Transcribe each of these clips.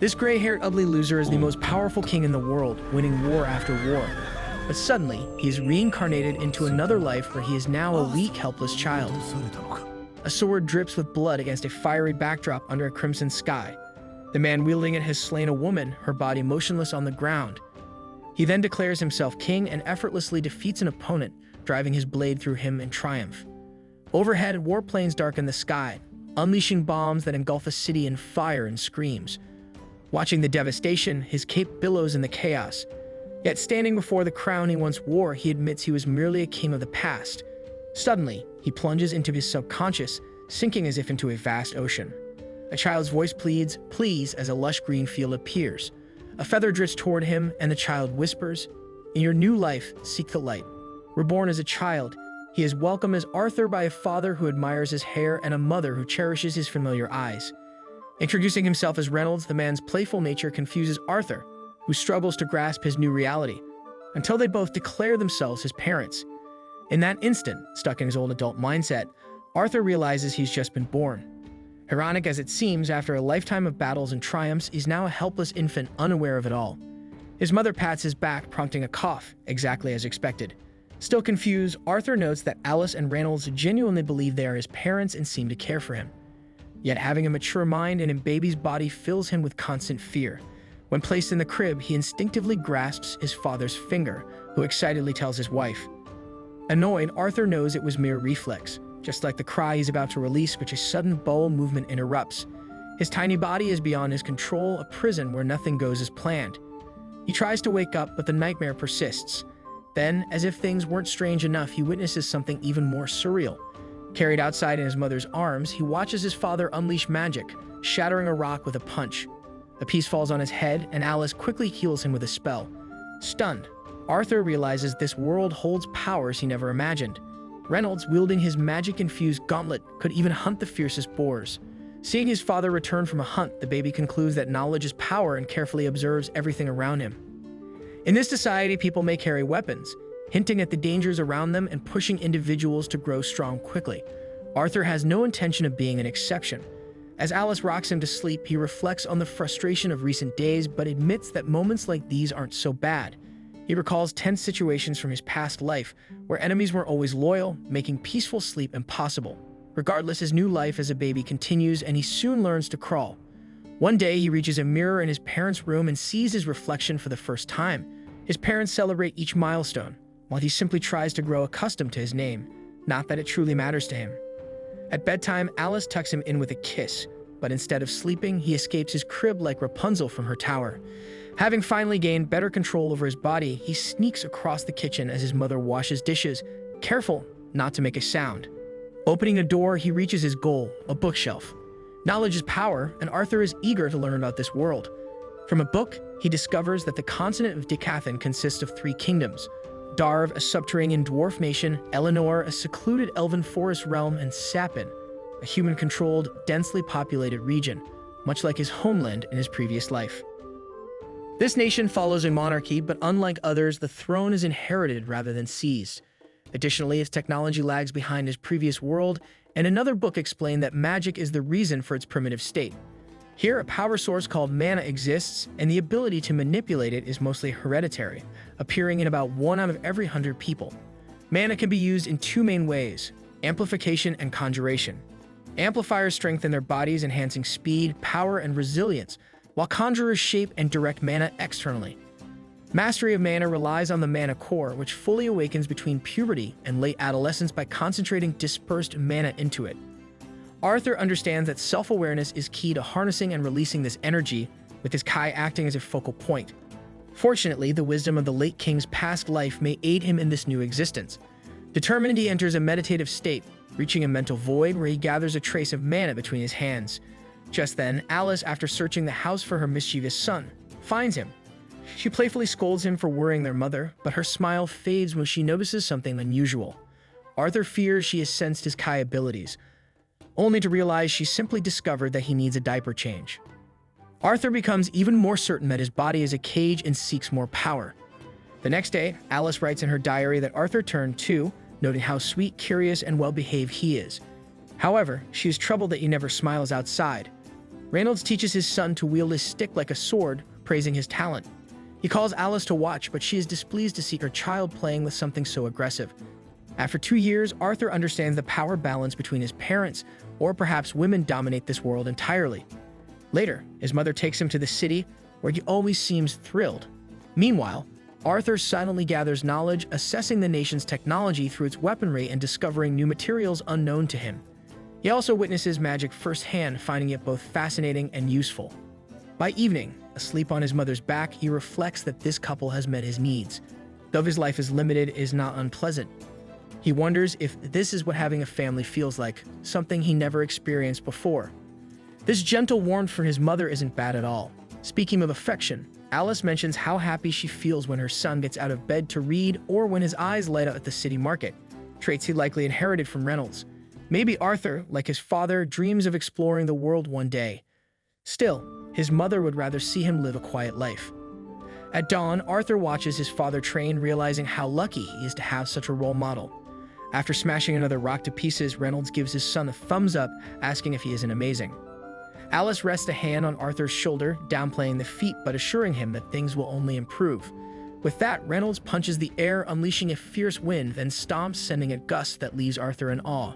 This gray-haired ugly loser is the most powerful king in the world, winning war after war. But suddenly, he is reincarnated into another life where he is now a weak, helpless child. A sword drips with blood against a fiery backdrop under a crimson sky. The man wielding it has slain a woman, her body motionless on the ground. He then declares himself king and effortlessly defeats an opponent, driving his blade through him in triumph. Overhead, warplanes darken the sky, unleashing bombs that engulf a city in fire and screams. Watching the devastation, his cape billows in the chaos. Yet standing before the crown he once wore, he admits he was merely a king of the past. Suddenly, he plunges into his subconscious, sinking as if into a vast ocean. A child's voice pleads, "Please," as a lush green field appears. A feather drifts toward him, and the child whispers, "In your new life, seek the light." Reborn as a child, he is welcomed as Arthur by a father who admires his hair and a mother who cherishes his familiar eyes. Introducing himself as Reynolds, the man's playful nature confuses Arthur, who struggles to grasp his new reality, until they both declare themselves his parents. In that instant, stuck in his old adult mindset, Arthur realizes he's just been born. Ironic as it seems, after a lifetime of battles and triumphs, he's now a helpless infant unaware of it all. His mother pats his back, prompting a cough, exactly as expected. Still confused, Arthur notes that Alice and Reynolds genuinely believe they are his parents and seem to care for him. Yet having a mature mind and a baby's body fills him with constant fear. When placed in the crib, he instinctively grasps his father's finger, who excitedly tells his wife. Annoyed, Arthur knows it was mere reflex, just like the cry he's about to release, which a sudden bowel movement interrupts. His tiny body is beyond his control, a prison where nothing goes as planned. He tries to wake up, but the nightmare persists. Then, as if things weren't strange enough, he witnesses something even more surreal. Carried outside in his mother's arms, he watches his father unleash magic, shattering a rock with a punch. A piece falls on his head, and Alice quickly heals him with a spell. Stunned, Arthur realizes this world holds powers he never imagined. Reynolds, wielding his magic-infused gauntlet, could even hunt the fiercest boars. Seeing his father return from a hunt, the baby concludes that knowledge is power and carefully observes everything around him. In this society, people may carry weapons, hinting at the dangers around them and pushing individuals to grow strong quickly. Arthur has no intention of being an exception. As Alice rocks him to sleep, he reflects on the frustration of recent days, but admits that moments like these aren't so bad. He recalls tense situations from his past life, where enemies were always loyal, making peaceful sleep impossible. Regardless, his new life as a baby continues, and he soon learns to crawl. One day, he reaches a mirror in his parents' room and sees his reflection for the first time. His parents celebrate each milestone, while he simply tries to grow accustomed to his name, not that it truly matters to him. At bedtime, Alice tucks him in with a kiss, but instead of sleeping, he escapes his crib like Rapunzel from her tower. Having finally gained better control over his body, he sneaks across the kitchen as his mother washes dishes, careful not to make a sound. Opening a door, he reaches his goal, a bookshelf. Knowledge is power, and Arthur is eager to learn about this world. From a book, he discovers that the continent of Decathan consists of 3 kingdoms: Darv, a subterranean dwarf nation; Eleanor, a secluded elven forest realm; and Sapin, a human-controlled, densely populated region, much like his homeland in his previous life. This nation follows a monarchy, but unlike others, the throne is inherited rather than seized. Additionally, its technology lags behind his previous world, and another book explained that magic is the reason for its primitive state. Here, a power source called mana exists, and the ability to manipulate it is mostly hereditary, appearing in about 1 out of every 100 people. Mana can be used in 2 main ways: amplification and conjuration. Amplifiers strengthen their bodies, enhancing speed, power, and resilience, while conjurers shape and direct mana externally. Mastery of mana relies on the mana core, which fully awakens between puberty and late adolescence by concentrating dispersed mana into it. Arthur understands that self-awareness is key to harnessing and releasing this energy, with his Kai acting as a focal point. Fortunately, the wisdom of the late king's past life may aid him in this new existence. Determined, he enters a meditative state, reaching a mental void where he gathers a trace of mana between his hands. Just then, Alice, after searching the house for her mischievous son, finds him. She playfully scolds him for worrying their mother, but her smile fades when she notices something unusual. Arthur fears she has sensed his Kai abilities, only to realize she simply discovered that he needs a diaper change. Arthur becomes even more certain that his body is a cage and seeks more power. The next day, Alice writes in her diary that Arthur turned 2, noting how sweet, curious, and well-behaved he is. However, she is troubled that he never smiles outside. Reynolds teaches his son to wield his stick like a sword, praising his talent. He calls Alice to watch, but she is displeased to see her child playing with something so aggressive. After 2 years, Arthur understands the power balance between his parents, or perhaps women dominate this world entirely. Later, his mother takes him to the city, where he always seems thrilled. Meanwhile, Arthur silently gathers knowledge, assessing the nation's technology through its weaponry and discovering new materials unknown to him. He also witnesses magic firsthand, finding it both fascinating and useful. By evening, asleep on his mother's back, he reflects that this couple has met his needs. Though his life is limited, it is not unpleasant. He wonders if this is what having a family feels like, something he never experienced before. This gentle warmth for his mother isn't bad at all. Speaking of affection, Alice mentions how happy she feels when her son gets out of bed to read or when his eyes light up at the city market, traits he likely inherited from Reynolds. Maybe Arthur, like his father, dreams of exploring the world one day. Still, his mother would rather see him live a quiet life. At dawn, Arthur watches his father train, realizing how lucky he is to have such a role model. After smashing another rock to pieces, Reynolds gives his son a thumbs up, asking if he isn't amazing. Alice rests a hand on Arthur's shoulder, downplaying the feat but assuring him that things will only improve. With that, Reynolds punches the air, unleashing a fierce wind, then stomps, sending a gust that leaves Arthur in awe.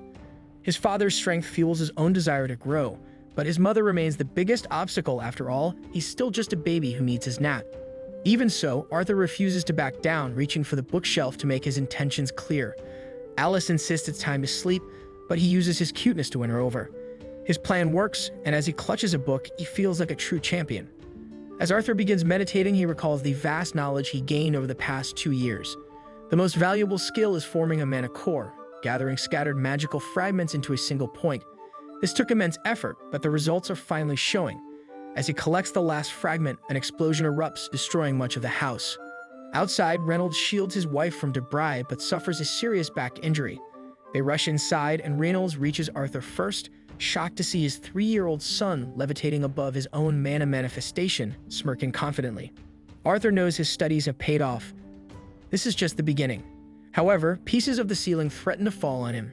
His father's strength fuels his own desire to grow, but his mother remains the biggest obstacle. After all, he's still just a baby who needs his nap. Even so, Arthur refuses to back down, reaching for the bookshelf to make his intentions clear. Alice insists it's time to sleep, but he uses his cuteness to win her over. His plan works, and as he clutches a book, he feels like a true champion. As Arthur begins meditating, he recalls the vast knowledge he gained over the past 2 years. The most valuable skill is forming a mana core, gathering scattered magical fragments into a single point. This took immense effort, but the results are finally showing. As he collects the last fragment, an explosion erupts, destroying much of the house. Outside, Reynolds shields his wife from debris, but suffers a serious back injury. They rush inside, and Reynolds reaches Arthur first, shocked to see his 3-year-old son levitating above his own mana manifestation, smirking confidently. Arthur knows his studies have paid off. This is just the beginning. However, pieces of the ceiling threaten to fall on him.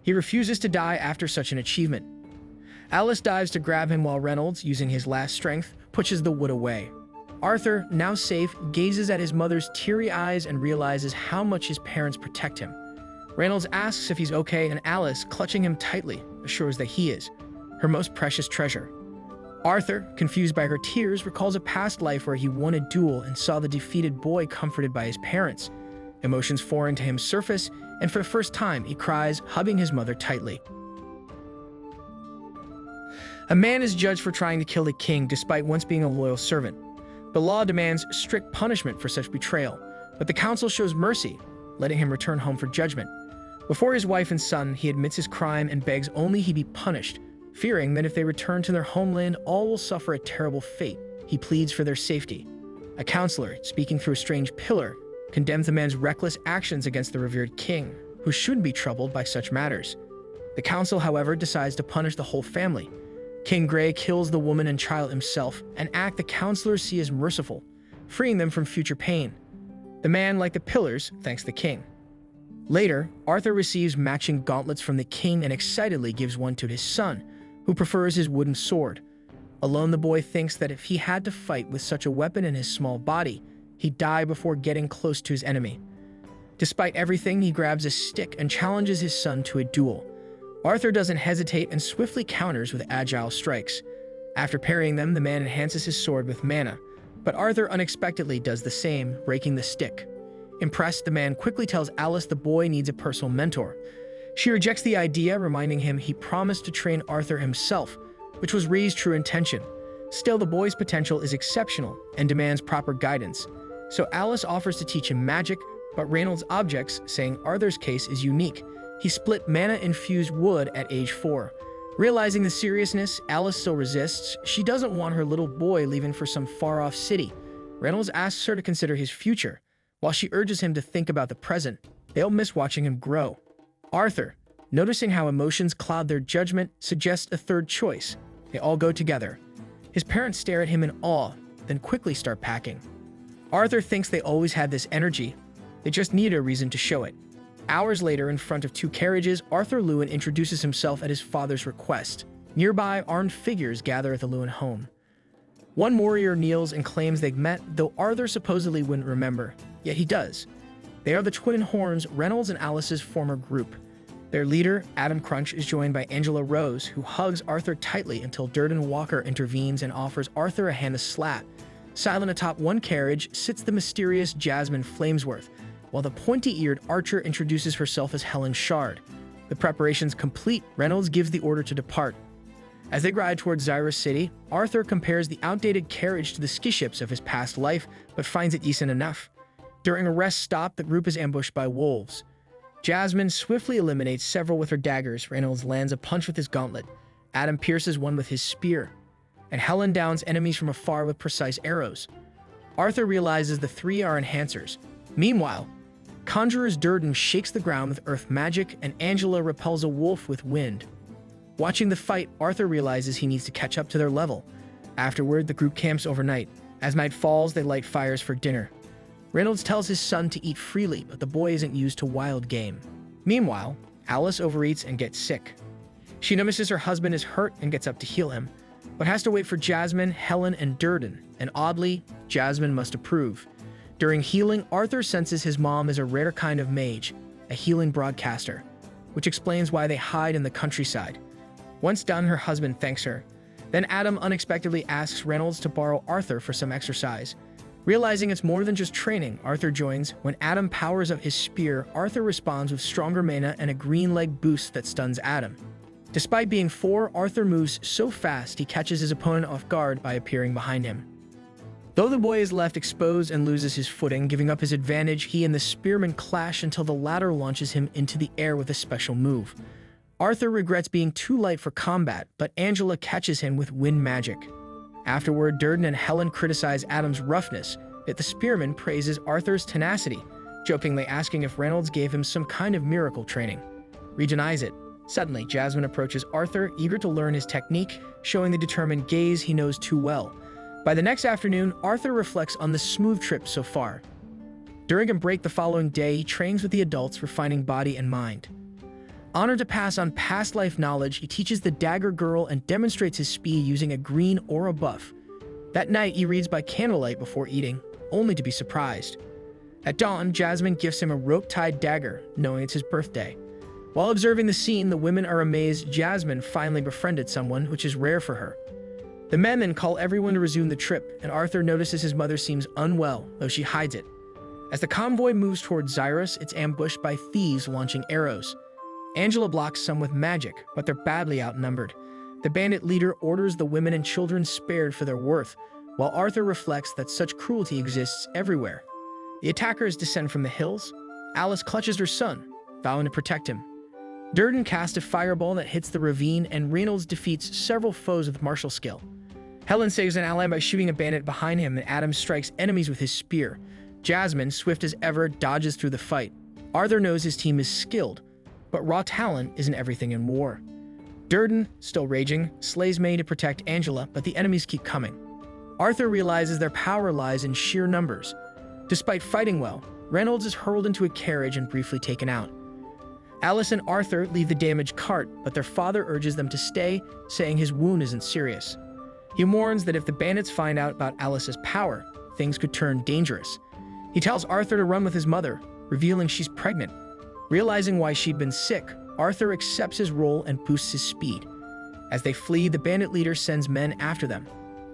He refuses to die after such an achievement. Alice dives to grab him while Reynolds, using his last strength, pushes the wood away. Arthur, now safe, gazes at his mother's teary eyes and realizes how much his parents protect him. Reynolds asks if he's okay, and Alice, clutching him tightly, assures that he is, her most precious treasure. Arthur, confused by her tears, recalls a past life where he won a duel and saw the defeated boy comforted by his parents. Emotions foreign to him surface, and for the first time, he cries, hugging his mother tightly. A man is judged for trying to kill the king despite once being a loyal servant. The law demands strict punishment for such betrayal, but the council shows mercy, letting him return home for judgment. Before his wife and son, he admits his crime and begs only he be punished, fearing that if they return to their homeland, all will suffer a terrible fate. He pleads for their safety. A counselor, speaking through a strange pillar, condemns the man's reckless actions against the revered king, who shouldn't be troubled by such matters. The council, however, decides to punish the whole family. King Gray kills the woman and child himself, an act the counselors see as merciful, freeing them from future pain. The man, like the pillars, thanks the king. Later, Arthur receives matching gauntlets from the king and excitedly gives one to his son, who prefers his wooden sword. Alone, the boy thinks that if he had to fight with such a weapon in his small body, he'd die before getting close to his enemy. Despite everything, he grabs a stick and challenges his son to a duel. Arthur doesn't hesitate and swiftly counters with agile strikes. After parrying them, the man enhances his sword with mana, but Arthur unexpectedly does the same, breaking the stick. Impressed, the man quickly tells Alice the boy needs a personal mentor. She rejects the idea, reminding him he promised to train Arthur himself, which was Ray's true intention. Still, the boy's potential is exceptional and demands proper guidance. So Alice offers to teach him magic, but Reynolds objects, saying Arthur's case is unique. He split mana-infused wood at age 4. Realizing the seriousness, Alice still resists. She doesn't want her little boy leaving for some far-off city. Reynolds asks her to consider his future, while she urges him to think about the present. They'll miss watching him grow. Arthur, noticing how emotions cloud their judgment, suggests a third choice. They all go together. His parents stare at him in awe, then quickly start packing. Arthur thinks they always had this energy. They just needed a reason to show it. Hours later, in front of 2 carriages, Arthur Lewin introduces himself at his father's request. Nearby, armed figures gather at the Lewin home. One warrior kneels and claims they've met, though Arthur supposedly wouldn't remember, yet he does. They are the Twin Horns, Reynolds and Alice's former group. Their leader, Adam Crunch, is joined by Angela Rose, who hugs Arthur tightly until Durden Walker intervenes and offers Arthur a hand to slap. Silent atop one carriage sits the mysterious Jasmine Flamesworth, while the pointy-eared Archer introduces herself as Helen Shard. The preparations complete, Reynolds gives the order to depart. As they ride towards Xyrus City, Arthur compares the outdated carriage to the ski ships of his past life, but finds it decent enough. During a rest stop, the group is ambushed by wolves. Jasmine swiftly eliminates several with her daggers. Reynolds lands a punch with his gauntlet. Adam pierces one with his spear. And Helen downs enemies from afar with precise arrows. Arthur realizes the three are enhancers. Meanwhile, Conjurer's Durden shakes the ground with earth magic, and Angela repels a wolf with wind. Watching the fight, Arthur realizes he needs to catch up to their level. Afterward, the group camps overnight. As night falls, they light fires for dinner. Reynolds tells his son to eat freely, but the boy isn't used to wild game. Meanwhile, Alice overeats and gets sick. She notices her husband is hurt and gets up to heal him, but has to wait for Jasmine, Helen, and Durden, and oddly, Jasmine must approve. During healing, Arthur senses his mom is a rare kind of mage, a healing broadcaster, which explains why they hide in the countryside. Once done, her husband thanks her. Then Adam unexpectedly asks Reynolds to borrow Arthur for some exercise. Realizing it's more than just training, Arthur joins. When Adam powers up his spear, Arthur responds with stronger mana and a green leg boost that stuns Adam. Despite being 4, Arthur moves so fast he catches his opponent off guard by appearing behind him. Though the boy is left exposed and loses his footing, giving up his advantage, he and the spearman clash until the latter launches him into the air with a special move. Arthur regrets being too light for combat, but Angela catches him with wind magic. Afterward, Durden and Helen criticize Adam's roughness, yet the spearman praises Arthur's tenacity, jokingly asking if Reynolds gave him some kind of miracle training. He denies it. Suddenly, Jasmine approaches Arthur, eager to learn his technique, showing the determined gaze he knows too well. By the next afternoon, Arthur reflects on the smooth trip so far. During a break the following day, he trains with the adults, refining body and mind. Honored to pass on past life knowledge, he teaches the Dagger Girl and demonstrates his speed using a green aura buff. That night, he reads by candlelight before eating, only to be surprised. At dawn, Jasmine gifts him a rope-tied dagger, knowing it's his birthday. While observing the scene, the women are amazed Jasmine finally befriended someone, which is rare for her. The men then call everyone to resume the trip, and Arthur notices his mother seems unwell, though she hides it. As the convoy moves towards Xyrus, it's ambushed by thieves launching arrows. Angela blocks some with magic, but they're badly outnumbered. The bandit leader orders the women and children spared for their worth, while Arthur reflects that such cruelty exists everywhere. The attackers descend from the hills. Alice clutches her son, vowing to protect him. Durden casts a fireball that hits the ravine, and Reynolds defeats several foes with martial skill. Helen saves an ally by shooting a bandit behind him, and Adam strikes enemies with his spear. Jasmine, swift as ever, dodges through the fight. Arthur knows his team is skilled, but raw talent isn't everything in war. Durden, still raging, slays May to protect Angela, but the enemies keep coming. Arthur realizes their power lies in sheer numbers. Despite fighting well, Reynolds is hurled into a carriage and briefly taken out. Alice and Arthur leave the damaged cart, but their father urges them to stay, saying his wound isn't serious. He warns that if the bandits find out about Alice's power, things could turn dangerous. He tells Arthur to run with his mother, revealing she's pregnant. Realizing why she'd been sick, Arthur accepts his role and boosts his speed. As they flee, the bandit leader sends men after them.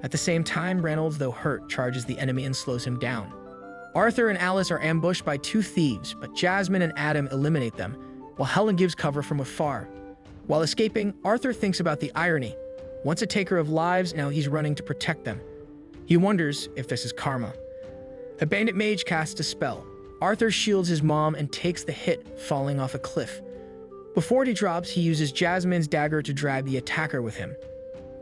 At the same time, Reynolds, though hurt, charges the enemy and slows him down. Arthur and Alice are ambushed by 2 thieves, but Jasmine and Adam eliminate them, while Helen gives cover from afar. While escaping, Arthur thinks about the irony. Once a taker of lives, now he's running to protect them. He wonders if this is karma. A bandit mage casts a spell. Arthur shields his mom and takes the hit, falling off a cliff. Before he drops, he uses Jasmine's dagger to drag the attacker with him.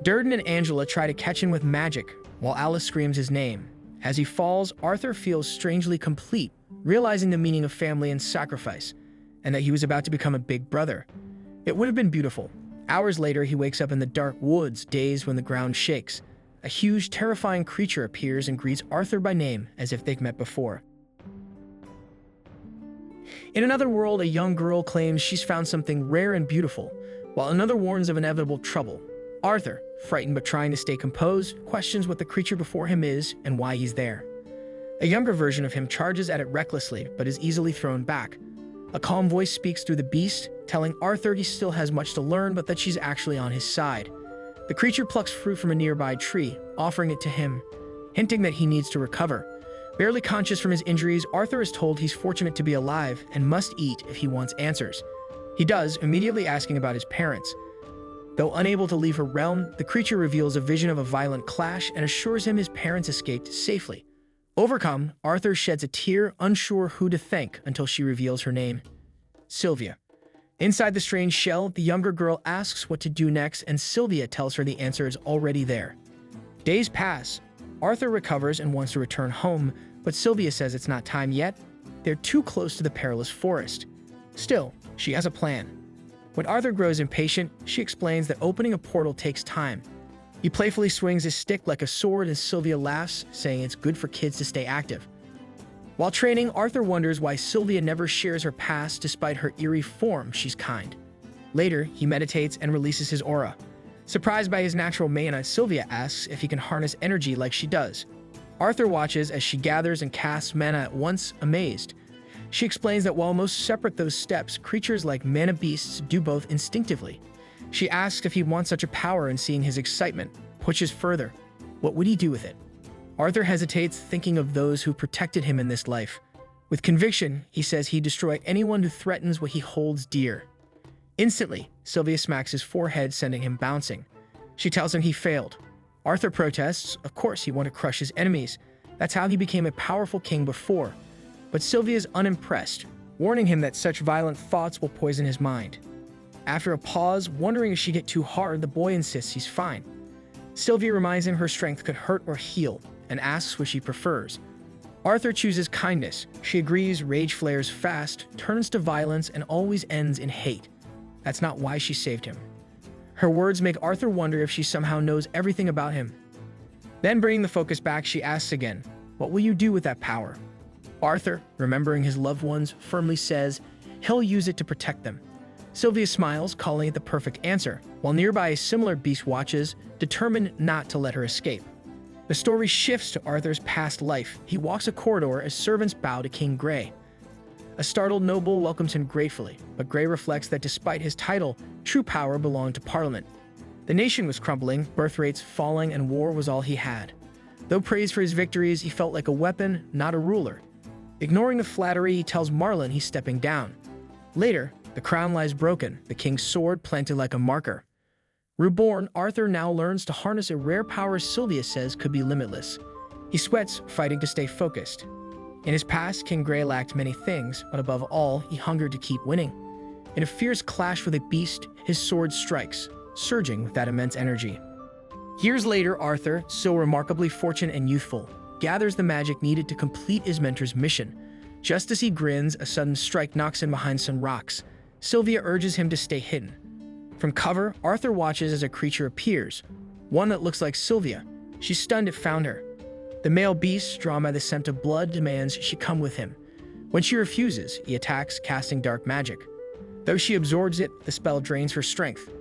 Durden and Angela try to catch him with magic, while Alice screams his name. As he falls, Arthur feels strangely complete, realizing the meaning of family and sacrifice, and that he was about to become a big brother. It would have been beautiful. Hours later, he wakes up in the dark woods, dazed when the ground shakes. A huge, terrifying creature appears and greets Arthur by name, as if they've met before. In another world, a young girl claims she's found something rare and beautiful, while another warns of inevitable trouble. Arthur, frightened but trying to stay composed, questions what the creature before him is and why he's there. A younger version of him charges at it recklessly but is easily thrown back. A calm voice speaks through the beast, telling Arthur he still has much to learn but that she's actually on his side. The creature plucks fruit from a nearby tree, offering it to him, hinting that he needs to recover. Barely conscious from his injuries, Arthur is told he's fortunate to be alive and must eat if he wants answers. He does, immediately asking about his parents. Though unable to leave her realm, the creature reveals a vision of a violent clash and assures him his parents escaped safely. Overcome, Arthur sheds a tear, unsure who to thank until she reveals her name. Sylvia. Inside the strange shell, the younger girl asks what to do next, and Sylvia tells her the answer is already there. Days pass. Arthur recovers and wants to return home, but Sylvia says it's not time yet. They're too close to the perilous forest. Still, she has a plan. When Arthur grows impatient, she explains that opening a portal takes time. He playfully swings his stick like a sword and Sylvia laughs, saying it's good for kids to stay active. While training, Arthur wonders why Sylvia never shares her past despite her eerie form. She's kind. Later, he meditates and releases his aura. Surprised by his natural mana, Sylvia asks if he can harness energy like she does. Arthur watches as she gathers and casts mana at once, amazed. She explains that while most separate those steps, creatures like mana beasts do both instinctively. She asks if he wants such a power, and seeing his excitement, pushes further. What would he do with it? Arthur hesitates, thinking of those who protected him in this life. With conviction, he says he'd destroy anyone who threatens what he holds dear. Instantly, Sylvia smacks his forehead, sending him bouncing. She tells him he failed. Arthur protests. Of course, he wanted to crush his enemies. That's how he became a powerful king before. But Sylvia is unimpressed, warning him that such violent thoughts will poison his mind. After a pause, wondering if she'd hit too hard, the boy insists he's fine. Sylvia reminds him her strength could hurt or heal, and asks what she prefers. Arthur chooses kindness. She agrees. Rage flares fast, turns to violence, and always ends in hate. That's not why she saved him. Her words make Arthur wonder if she somehow knows everything about him. Then, bringing the focus back, she asks again, "What will you do with that power?" Arthur, remembering his loved ones, firmly says he'll use it to protect them. Sylvia smiles, calling it the perfect answer, while nearby a similar beast watches, determined not to let her escape. The story shifts to Arthur's past life. He walks a corridor as servants bow to King Grey. A startled noble welcomes him gratefully, but Grey reflects that despite his title, true power belonged to Parliament. The nation was crumbling, birth rates falling, and war was all he had. Though praised for his victories, he felt like a weapon, not a ruler. Ignoring the flattery, he tells Marlin he's stepping down. Later, the crown lies broken, the king's sword planted like a marker. Reborn, Arthur now learns to harness a rare power Sylvia says could be limitless. He sweats, fighting to stay focused. In his past, King Grey lacked many things, but above all, he hungered to keep winning. In a fierce clash with a beast, his sword strikes, surging with that immense energy. Years later, Arthur, still remarkably fortunate and youthful, gathers the magic needed to complete his mentor's mission. Just as he grins, a sudden strike knocks him behind some rocks. Sylvia urges him to stay hidden. From cover, Arthur watches as a creature appears, one that looks like Sylvia. She's stunned it found her. The male beast, drawn by the scent of blood, demands she come with him. When she refuses, he attacks, casting dark magic. Though she absorbs it, the spell drains her strength.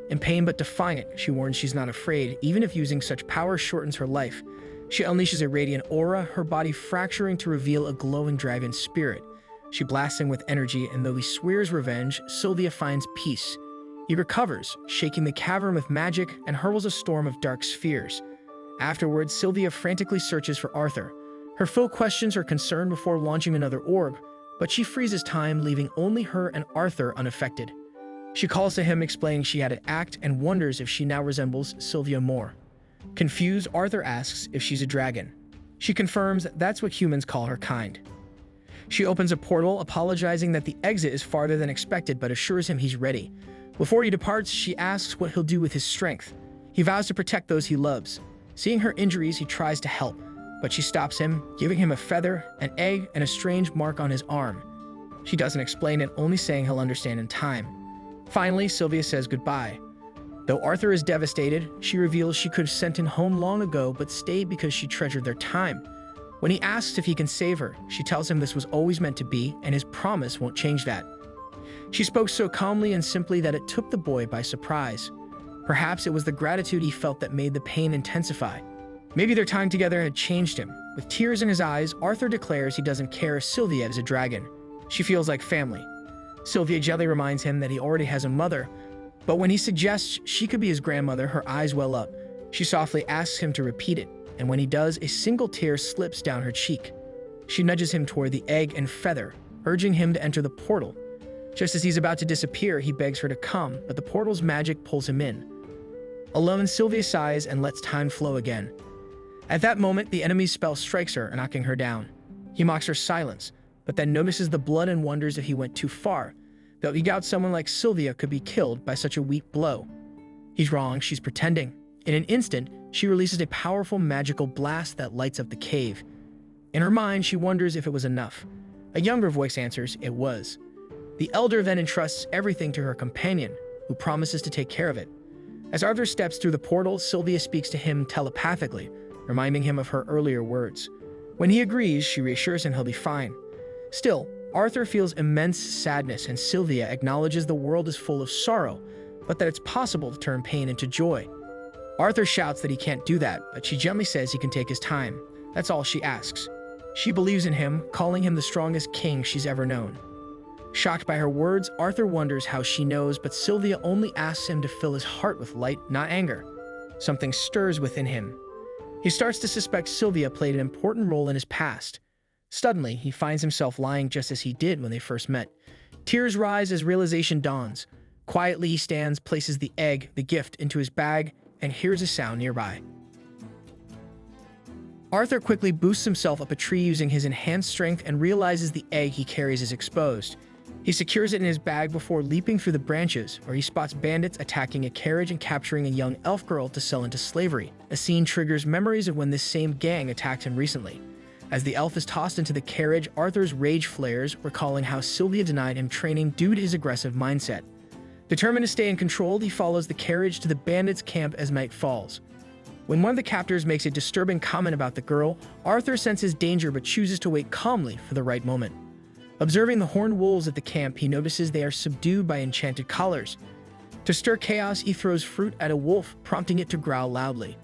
In pain but defiant, she warns she's not afraid, even if using such power shortens her life. She unleashes a radiant aura, her body fracturing to reveal a glowing dragon spirit. She blasts him with energy, and though he swears revenge, Sylvia finds peace. He recovers, shaking the cavern with magic, and hurls a storm of dark spheres. Afterwards, Sylvia frantically searches for Arthur. Her foe questions her concern before launching another orb, but she freezes time, leaving only her and Arthur unaffected. She calls to him, explaining she had to act, and wonders if she now resembles Sylvia more. Confused, Arthur asks if she's a dragon. She confirms that's what humans call her kind. She opens a portal, apologizing that the exit is farther than expected, but assures him he's ready. Before he departs, she asks what he'll do with his strength. He vows to protect those he loves. Seeing her injuries, he tries to help, but she stops him, giving him a feather, an egg, and a strange mark on his arm. She doesn't explain it, only saying he'll understand in time. Finally, Sylvia says goodbye. Though Arthur is devastated, she reveals she could have sent him home long ago, but stayed because she treasured their time. When he asks if he can save her, she tells him this was always meant to be, and his promise won't change that. She spoke so calmly and simply that it took the boy by surprise. Perhaps it was the gratitude he felt that made the pain intensify. Maybe their time together had changed him. With tears in his eyes, Arthur declares he doesn't care if Sylvia is a dragon. She feels like family. Sylvia gently reminds him that he already has a mother, but when he suggests she could be his grandmother, her eyes well up. She softly asks him to repeat it, and when he does, a single tear slips down her cheek. She nudges him toward the egg and feather, urging him to enter the portal. Just as he's about to disappear, he begs her to come, but the portal's magic pulls him in. Alone, Sylvia sighs and lets time flow again. At that moment, the enemy's spell strikes her, knocking her down. He mocks her silence, but then notices the blood and wonders if he went too far. That he doubts someone like Sylvia could be killed by such a weak blow. He's wrong, she's pretending. In an instant, she releases a powerful magical blast that lights up the cave. In her mind, she wonders if it was enough. A younger voice answers, it was. The elder then entrusts everything to her companion, who promises to take care of it. As Arthur steps through the portal, Sylvia speaks to him telepathically, reminding him of her earlier words. When he agrees, she reassures him he'll be fine. Still, Arthur feels immense sadness, and Sylvia acknowledges the world is full of sorrow, but that it's possible to turn pain into joy. Arthur shouts that he can't do that, but she gently says he can take his time. That's all she asks. She believes in him, calling him the strongest king she's ever known. Shocked by her words, Arthur wonders how she knows, but Sylvia only asks him to fill his heart with light, not anger. Something stirs within him. He starts to suspect Sylvia played an important role in his past. Suddenly, he finds himself lying just as he did when they first met. Tears rise as realization dawns. Quietly, he stands, places the egg, the gift, into his bag, and hears a sound nearby. Arthur quickly boosts himself up a tree using his enhanced strength and realizes the egg he carries is exposed. He secures it in his bag before leaping through the branches, where he spots bandits attacking a carriage and capturing a young elf girl to sell into slavery. A scene triggers memories of when this same gang attacked him recently. As the elf is tossed into the carriage, Arthur's rage flares, recalling how Sylvia denied him training due to his aggressive mindset. Determined to stay in control, he follows the carriage to the bandits' camp as night falls. When one of the captors makes a disturbing comment about the girl, Arthur senses danger but chooses to wait calmly for the right moment. Observing the horned wolves at the camp, he notices they are subdued by enchanted collars. To stir chaos, he throws fruit at a wolf, prompting it to growl loudly.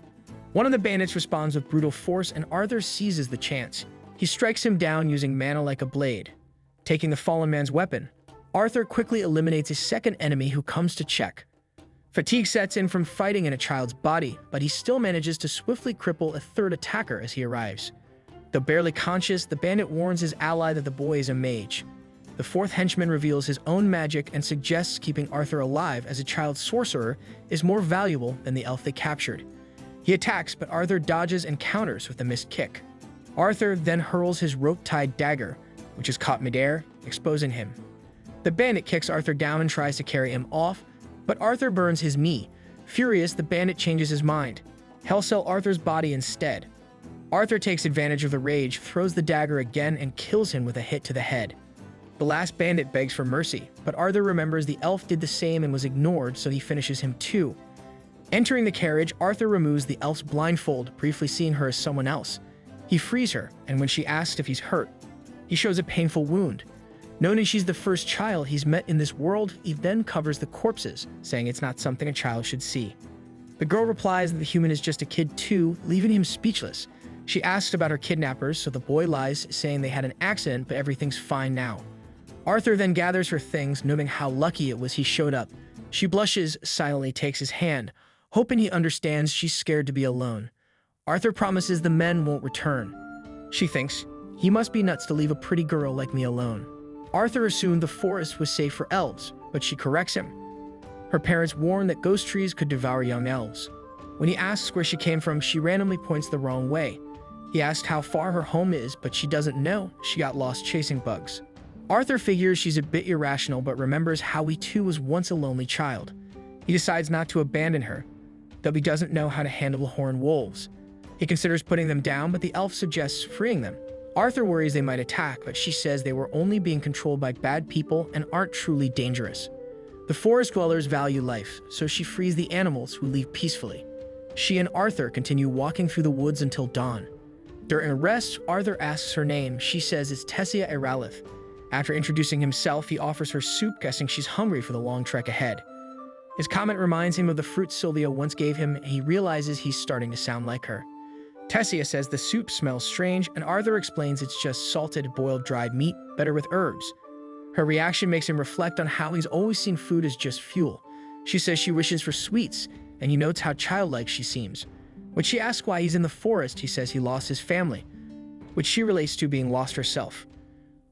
One of the bandits responds with brutal force, and Arthur seizes the chance. He strikes him down using mana like a blade. Taking the fallen man's weapon, Arthur quickly eliminates a second enemy who comes to check. Fatigue sets in from fighting in a child's body, but he still manages to swiftly cripple a third attacker as he arrives. Though barely conscious, the bandit warns his ally that the boy is a mage. The fourth henchman reveals his own magic and suggests keeping Arthur alive as a child sorcerer is more valuable than the elf they captured. He attacks, but Arthur dodges and counters with a missed kick. Arthur then hurls his rope-tied dagger, which is caught midair, exposing him. The bandit kicks Arthur down and tries to carry him off, but Arthur burns his knee. Furious, the bandit changes his mind. He'll sell Arthur's body instead. Arthur takes advantage of the rage, throws the dagger again, and kills him with a hit to the head. The last bandit begs for mercy, but Arthur remembers the elf did the same and was ignored, so he finishes him too. Entering the carriage, Arthur removes the elf's blindfold, briefly seeing her as someone else. He frees her, and when she asks if he's hurt, he shows a painful wound. Knowing she's the first child he's met in this world, he then covers the corpses, saying it's not something a child should see. The girl replies that the human is just a kid too, leaving him speechless. She asks about her kidnappers, so the boy lies, saying they had an accident, but everything's fine now. Arthur then gathers her things, noting how lucky it was he showed up. She blushes, silently takes his hand, hoping he understands she's scared to be alone. Arthur promises the men won't return. She thinks, he must be nuts to leave a pretty girl like me alone. Arthur assumed the forest was safe for elves, but she corrects him. Her parents warn that ghost trees could devour young elves. When he asks where she came from, she randomly points the wrong way. He asks how far her home is, but she doesn't know. She got lost chasing bugs. Arthur figures she's a bit irrational, but remembers how he too was once a lonely child. He decides not to abandon her, though he doesn't know how to handle the horned wolves. He considers putting them down, but the elf suggests freeing them. Arthur worries they might attack, but she says they were only being controlled by bad people and aren't truly dangerous. The forest dwellers value life, so she frees the animals who leave peacefully. She and Arthur continue walking through the woods until dawn. During a rest, Arthur asks her name. She says it's Tessia Eralith. After introducing himself, he offers her soup, guessing she's hungry for the long trek ahead. His comment reminds him of the fruit Sylvia once gave him, and he realizes he's starting to sound like her. Tessia says the soup smells strange, and Arthur explains it's just salted, boiled dried meat, better with herbs. Her reaction makes him reflect on how he's always seen food as just fuel. She says she wishes for sweets, and he notes how childlike she seems. When she asks why he's in the forest, he says he lost his family, which she relates to being lost herself.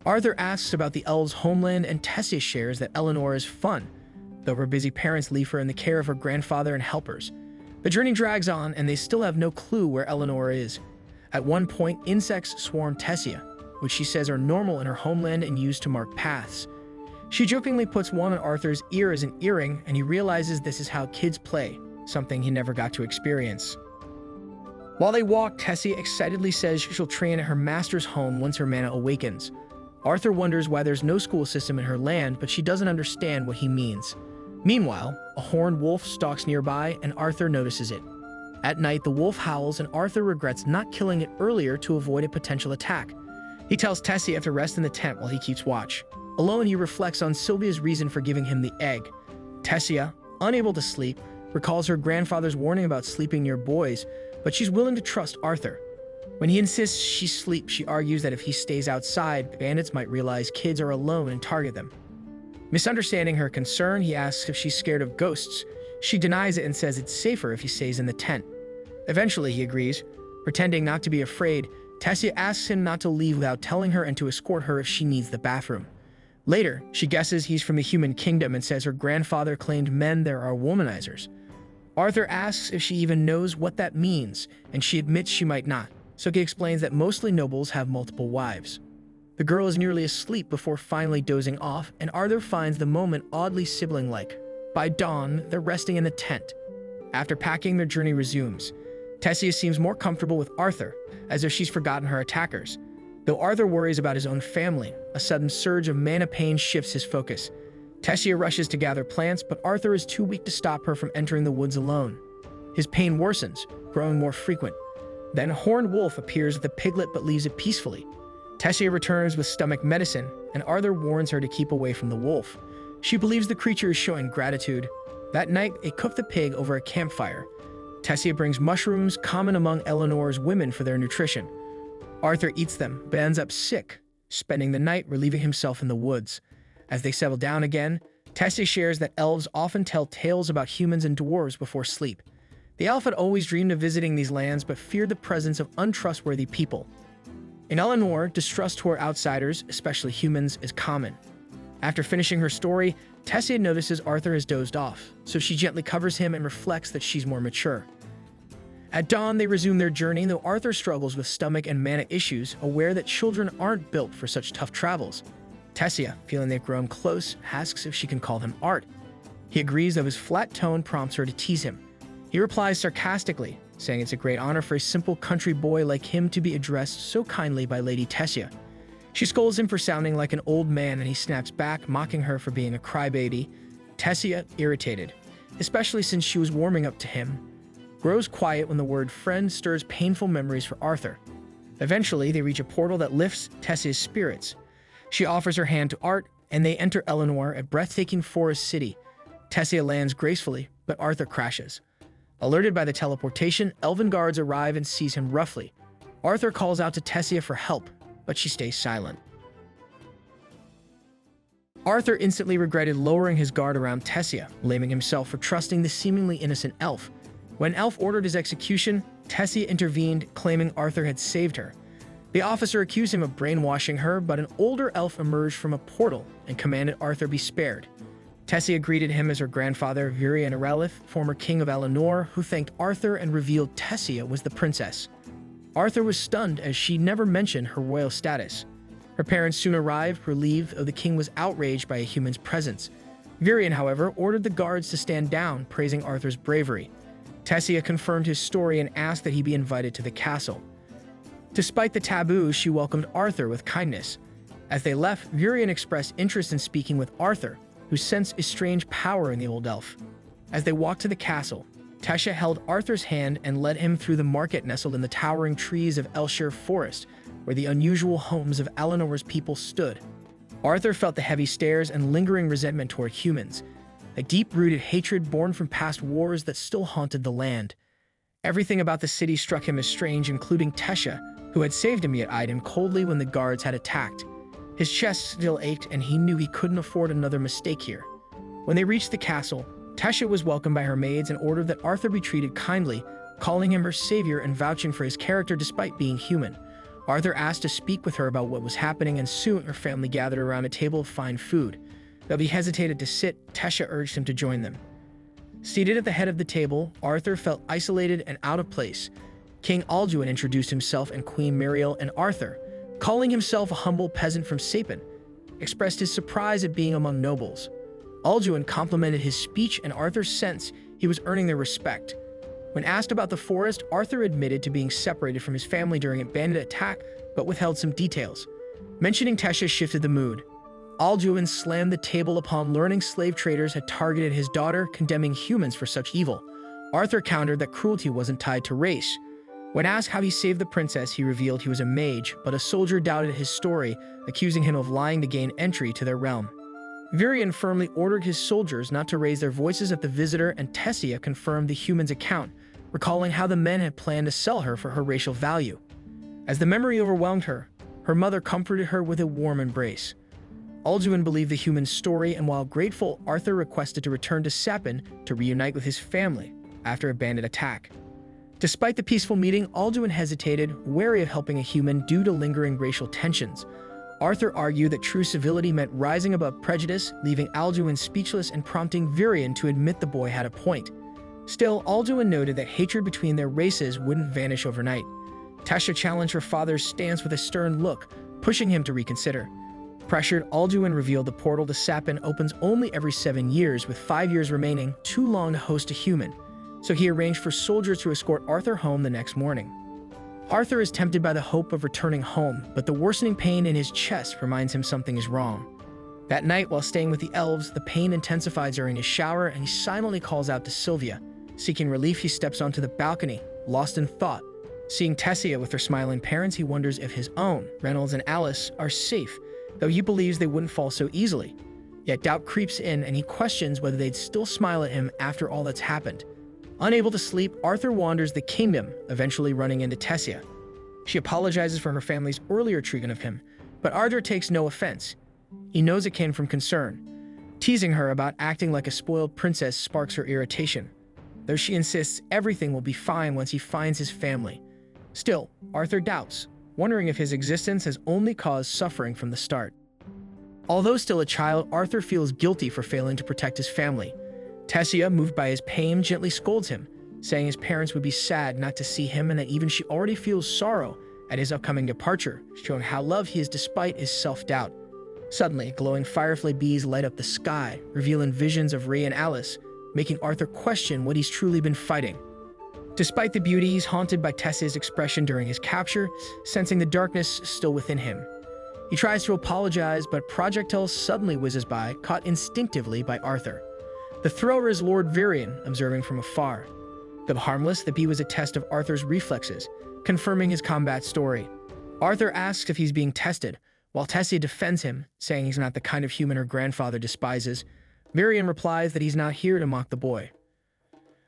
Arthur asks about the elves' homeland, and Tessia shares that Eleanor is fun, though her busy parents leave her in the care of her grandfather and helpers. The journey drags on, and they still have no clue where Eleanor is. At one point, insects swarm Tessia, which she says are normal in her homeland and used to mark paths. She jokingly puts one on Arthur's ear as an earring, and he realizes this is how kids play, something he never got to experience. While they walk, Tessia excitedly says she'll train at her master's home once her mana awakens. Arthur wonders why there's no school system in her land, but she doesn't understand what he means. Meanwhile, a horned wolf stalks nearby, and Arthur notices it. At night, the wolf howls, and Arthur regrets not killing it earlier to avoid a potential attack. He tells Tessia to rest in the tent while he keeps watch. Alone, he reflects on Sylvia's reason for giving him the egg. Tessia, unable to sleep, recalls her grandfather's warning about sleeping near boys, but she's willing to trust Arthur. When he insists she sleep, she argues that if he stays outside, bandits might realize kids are alone and target them. Misunderstanding her concern, he asks if she's scared of ghosts. She denies it and says it's safer if he stays in the tent. Eventually, he agrees. Pretending not to be afraid, Tessia asks him not to leave without telling her and to escort her if she needs the bathroom. Later, she guesses he's from the human kingdom and says her grandfather claimed men there are womanizers. Arthur asks if she even knows what that means, and she admits she might not, so he explains that mostly nobles have multiple wives. The girl is nearly asleep before finally dozing off, and Arthur finds the moment oddly sibling-like. By dawn, they're resting in the tent. After packing, their journey resumes. Tessia seems more comfortable with Arthur, as if she's forgotten her attackers. Though Arthur worries about his own family, a sudden surge of mana pain shifts his focus. Tessia rushes to gather plants, but Arthur is too weak to stop her from entering the woods alone. His pain worsens, growing more frequent. Then a horned wolf appears with the piglet but leaves it peacefully. Tessia returns with stomach medicine, and Arthur warns her to keep away from the wolf. She believes the creature is showing gratitude. That night, they cook the pig over a campfire. Tessia brings mushrooms, common among Eleanor's women, for their nutrition. Arthur eats them, but ends up sick, spending the night relieving himself in the woods. As they settle down again, Tessia shares that elves often tell tales about humans and dwarves before sleep. The elf had always dreamed of visiting these lands, but feared the presence of untrustworthy people. In Eleanor, distrust toward outsiders, especially humans, is common. After finishing her story, Tessia notices Arthur has dozed off, so she gently covers him and reflects that she's more mature. At dawn, they resume their journey, though Arthur struggles with stomach and mana issues, aware that children aren't built for such tough travels. Tessia, feeling they've grown close, asks if she can call him Art. He agrees, though his flat tone prompts her to tease him. He replies sarcastically, saying it's a great honor for a simple country boy like him to be addressed so kindly by Lady Tessia. She scolds him for sounding like an old man, and he snaps back, mocking her for being a crybaby. Tessia, irritated, especially since she was warming up to him, grows quiet when the word friend stirs painful memories for Arthur. Eventually, they reach a portal that lifts Tessia's spirits. She offers her hand to Art, and they enter Eleanor, a breathtaking forest city. Tessia lands gracefully, but Arthur crashes. Alerted by the teleportation, elven guards arrive and seize him roughly. Arthur calls out to Tessia for help, but she stays silent. Arthur instantly regretted lowering his guard around Tessia, blaming himself for trusting the seemingly innocent elf. When Elf ordered his execution, Tessia intervened, claiming Arthur had saved her. The officer accused him of brainwashing her, but an older elf emerged from a portal and commanded Arthur be spared. Tessia greeted him as her grandfather, Anirecap, former king of Eleanor, who thanked Arthur and revealed Tessia was the princess. Arthur was stunned, as she never mentioned her royal status. Her parents soon arrived, relieved, though the king was outraged by a human's presence. Virian, however, ordered the guards to stand down, praising Arthur's bravery. Tessia confirmed his story and asked that he be invited to the castle. Despite the taboo, she welcomed Arthur with kindness. As they left, Virian expressed interest in speaking with Arthur, who sensed a strange power in the old elf. As they walked to the castle, Tessia held Arthur's hand and led him through the market nestled in the towering trees of Elshire Forest, where the unusual homes of Eleanor's people stood. Arthur felt the heavy stares and lingering resentment toward humans. a deep-rooted hatred born from past wars that still haunted the land. Everything about the city struck him as strange, including Tessia, who had saved him yet eyed him coldly when the guards had attacked. His chest still ached, and he knew he couldn't afford another mistake here. When they reached the castle, Tessia was welcomed by her maids and ordered that Arthur be treated kindly, calling him her savior and vouching for his character despite being human. Arthur asked to speak with her about what was happening, and soon her family gathered around a table of fine food. Though he hesitated to sit, Tessia urged him to join them. Seated at the head of the table, Arthur felt isolated and out of place. King Alduin introduced himself, and Queen Muriel, and Arthur, calling himself a humble peasant from Sapin, expressed his surprise at being among nobles. Alduin complimented his speech, and Arthur sensed he was earning their respect. When asked about the forest, Arthur admitted to being separated from his family during a bandit attack, but withheld some details. Mentioning Tessia shifted the mood. Alduin slammed the table upon learning slave traders had targeted his daughter, condemning humans for such evil. Arthur countered that cruelty wasn't tied to race. When asked how he saved the princess, he revealed he was a mage, but a soldier doubted his story, accusing him of lying to gain entry to their realm. Virion firmly ordered his soldiers not to raise their voices at the visitor, and Tessia confirmed the human's account, recalling how the men had planned to sell her for her racial value. As the memory overwhelmed her, her mother comforted her with a warm embrace. Alduin believed the human's story, and while grateful, Arthur requested to return to Sapin to reunite with his family after a bandit attack. Despite the peaceful meeting, Alduin hesitated, wary of helping a human due to lingering racial tensions. Arthur argued that true civility meant rising above prejudice, leaving Alduin speechless and prompting Virion to admit the boy had a point. Still, Alduin noted that hatred between their races wouldn't vanish overnight. Tessia challenged her father's stance with a stern look, pushing him to reconsider. Pressured, Alduin revealed the portal to Sapin opens only every 7 years, with 5 years remaining, too long to host a human. So he arranged for soldiers to escort Arthur home the next morning. Arthur is tempted by the hope of returning home, but the worsening pain in his chest reminds him something is wrong. That night, while staying with the elves, the pain intensifies during his shower, and he silently calls out to Sylvia. Seeking relief, he steps onto the balcony, lost in thought. Seeing Tessia with her smiling parents, he wonders if his own, Reynolds and Alice, are safe, though he believes they wouldn't fall so easily. Yet doubt creeps in, and he questions whether they'd still smile at him after all that's happened. Unable to sleep, Arthur wanders the kingdom, eventually running into Tessia. She apologizes for her family's earlier treatment of him, but Arthur takes no offense. He knows it came from concern. Teasing her about acting like a spoiled princess sparks her irritation, though she insists everything will be fine once he finds his family. Still, Arthur doubts, wondering if his existence has only caused suffering from the start. Although still a child, Arthur feels guilty for failing to protect his family. Tessia, moved by his pain, gently scolds him, saying his parents would be sad not to see him and that even she already feels sorrow at his upcoming departure, showing how loved he is despite his self-doubt. Suddenly, glowing firefly bees light up the sky, revealing visions of Ray and Alice, making Arthur question what he's truly been fighting. Despite the beauty, he's haunted by Tessia's expression during his capture, sensing the darkness still within him. He tries to apologize, but projectile suddenly whizzes by, caught instinctively by Arthur. The thrower is Lord Virion, observing from afar. Though harmless, the bee was a test of Arthur's reflexes, confirming his combat story. Arthur asks if he's being tested, while Tessia defends him, saying he's not the kind of human her grandfather despises. Virion replies that he's not here to mock the boy.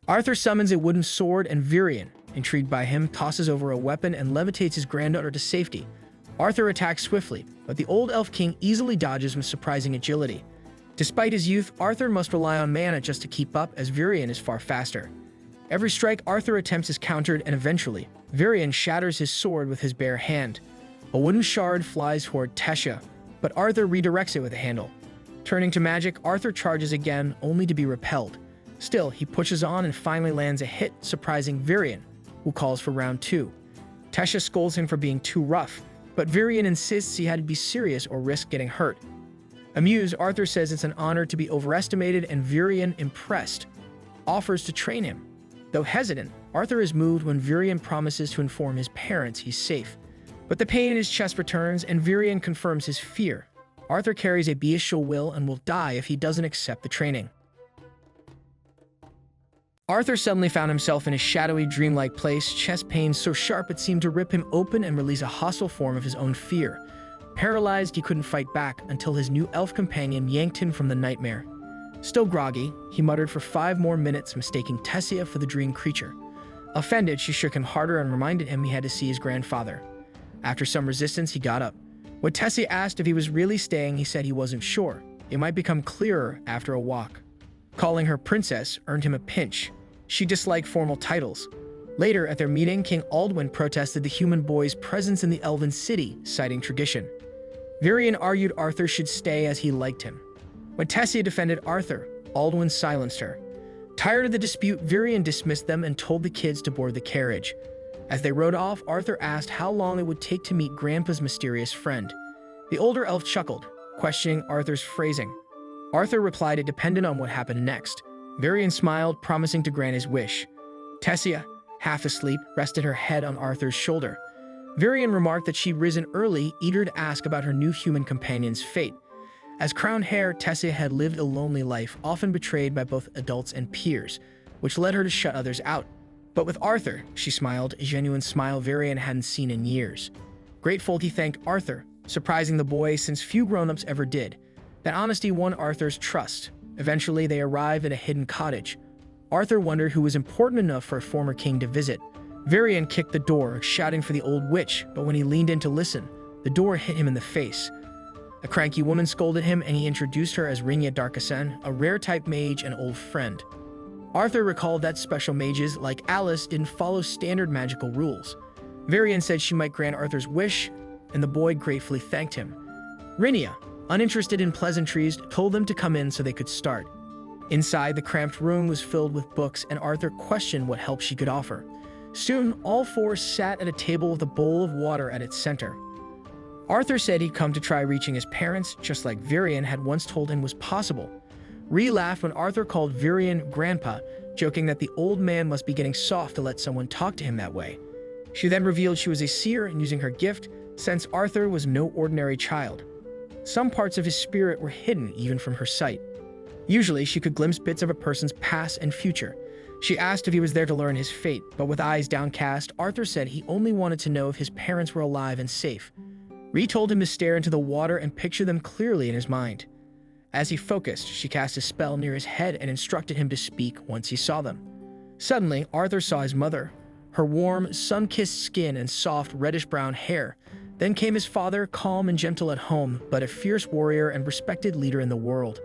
Arthur summons a wooden sword, and Virion, intrigued by him, tosses over a weapon and levitates his granddaughter to safety. Arthur attacks swiftly, but the old elf king easily dodges with surprising agility. Despite his youth, Arthur must rely on mana just to keep up, as Virion is far faster. Every strike Arthur attempts is countered, and eventually, Virion shatters his sword with his bare hand. A wooden shard flies toward Tessia, but Arthur redirects it with a handle. Turning to magic, Arthur charges again, only to be repelled. Still, he pushes on and finally lands a hit, surprising Virion, who calls for round 2. Tessia scolds him for being too rough, but Virion insists he had to be serious or risk getting hurt. Amused, Arthur says it's an honor to be overestimated, and Virion, impressed, offers to train him. Though hesitant, Arthur is moved when Virion promises to inform his parents he's safe. But the pain in his chest returns, and Virion confirms his fear. Arthur carries a bestial will and will die if he doesn't accept the training. Arthur suddenly found himself in a shadowy, dreamlike place, chest pain so sharp it seemed to rip him open and release a hostile form of his own fear. Paralyzed, he couldn't fight back until his new elf companion yanked him from the nightmare. Still groggy, he muttered for 5 more minutes, mistaking Tessia for the dream creature. Offended, she shook him harder and reminded him he had to see his grandfather. After some resistance, he got up. When Tessia asked if he was really staying, he said he wasn't sure. It might become clearer after a walk. Calling her princess earned him a pinch. She disliked formal titles. Later, at their meeting, King Aldwin protested the human boy's presence in the elven city, citing tradition. Varian argued Arthur should stay as he liked him. When Tessia defended Arthur, Aldwin silenced her. Tired of the dispute, Varian dismissed them and told the kids to board the carriage. As they rode off, Arthur asked how long it would take to meet Grandpa's mysterious friend. The older elf chuckled, questioning Arthur's phrasing. Arthur replied it depended on what happened next. Varian smiled, promising to grant his wish. Tessia, half asleep, rested her head on Arthur's shoulder. Varian remarked that she'd risen early, eager to ask about her new human companion's fate. As crowned heir, Tessia had lived a lonely life, often betrayed by both adults and peers, which led her to shut others out. But with Arthur, she smiled, a genuine smile Varian hadn't seen in years. Grateful, he thanked Arthur, surprising the boy since few grown-ups ever did. That honesty won Arthur's trust. Eventually, they arrived at a hidden cottage. Arthur wondered who was important enough for a former king to visit. Varian kicked the door, shouting for the old witch, but when he leaned in to listen, the door hit him in the face. A cranky woman scolded him, and he introduced her as Ringia Darkasen, a rare-type mage and old friend. Arthur recalled that special mages, like Alice, didn't follow standard magical rules. Varian said she might grant Arthur's wish, and the boy gratefully thanked him. Ringia, uninterested in pleasantries, told them to come in so they could start. Inside, the cramped room was filled with books, and Arthur questioned what help she could offer. Soon, all 4 sat at a table with a bowl of water at its center. Arthur said he'd come to try reaching his parents, just like Varian had once told him was possible. Rhea laughed when Arthur called Varian Grandpa, joking that the old man must be getting soft to let someone talk to him that way. She then revealed she was a seer and using her gift, since Arthur was no ordinary child. Some parts of his spirit were hidden even from her sight. Usually, she could glimpse bits of a person's past and future. She asked if he was there to learn his fate, but with eyes downcast, Arthur said he only wanted to know if his parents were alive and safe. Rhea told him to stare into the water and picture them clearly in his mind. As he focused, she cast a spell near his head and instructed him to speak once he saw them. Suddenly, Arthur saw his mother, her warm, sun-kissed skin and soft reddish-brown hair. Then came his father, calm and gentle at home, but a fierce warrior and respected leader in the world.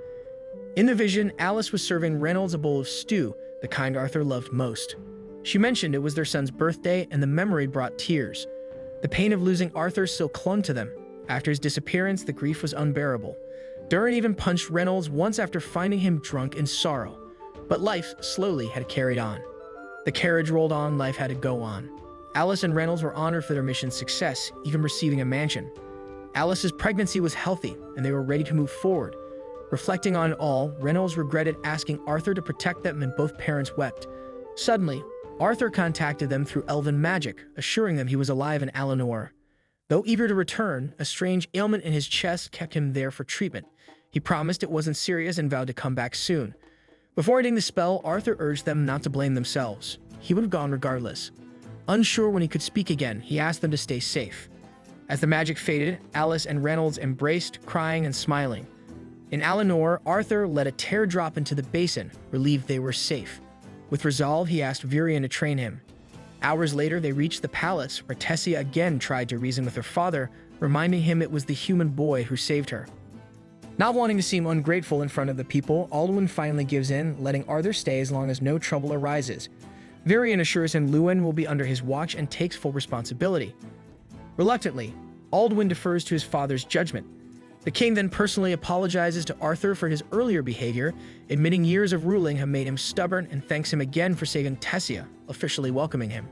In the vision, Alice was serving Reynolds a bowl of stew, the kind Arthur loved most. She mentioned it was their son's birthday, and the memory brought tears. The pain of losing Arthur still clung to them. After his disappearance, the grief was unbearable. Durin even punched Reynolds once after finding him drunk in sorrow. But life slowly had carried on. The carriage rolled on, life had to go on. Alice and Reynolds were honored for their mission's success, even receiving a mansion. Alice's pregnancy was healthy, and they were ready to move forward. Reflecting on it all, Reynolds regretted asking Arthur to protect them, and both parents wept. Suddenly, Arthur contacted them through elven magic, assuring them he was alive in Alinor. Though eager to return, a strange ailment in his chest kept him there for treatment. He promised it wasn't serious and vowed to come back soon. Before ending the spell, Arthur urged them not to blame themselves. He would have gone regardless. Unsure when he could speak again, he asked them to stay safe. As the magic faded, Alice and Reynolds embraced, crying and smiling. In Alinor, Arthur let a tear drop into the basin, relieved they were safe. With resolve, he asked Varian to train him. Hours later, they reached the palace, where Tessia again tried to reason with her father, reminding him it was the human boy who saved her. Not wanting to seem ungrateful in front of the people, Aldwin finally gives in, letting Arthur stay as long as no trouble arises. Varian assures him Lewin will be under his watch and takes full responsibility. Reluctantly, Aldwin defers to his father's judgment. The king then personally apologizes to Arthur for his earlier behavior, admitting years of ruling have made him stubborn, and thanks him again for saving Tessia, officially welcoming him.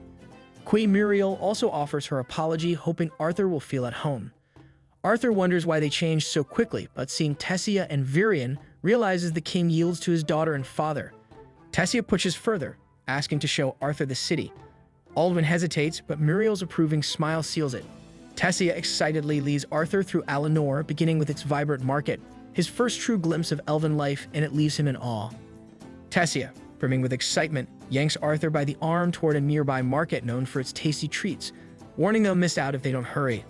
Queen Muriel also offers her apology, hoping Arthur will feel at home. Arthur wonders why they changed so quickly, but seeing Tessia and Varian, realizes the king yields to his daughter and father. Tessia pushes further, asking to show Arthur the city. Aldwin hesitates, but Muriel's approving smile seals it. Tessia excitedly leads Arthur through Alinor, beginning with its vibrant market, his first true glimpse of elven life, and it leaves him in awe. Tessia, brimming with excitement, yanks Arthur by the arm toward a nearby market known for its tasty treats, warning they'll miss out if they don't hurry.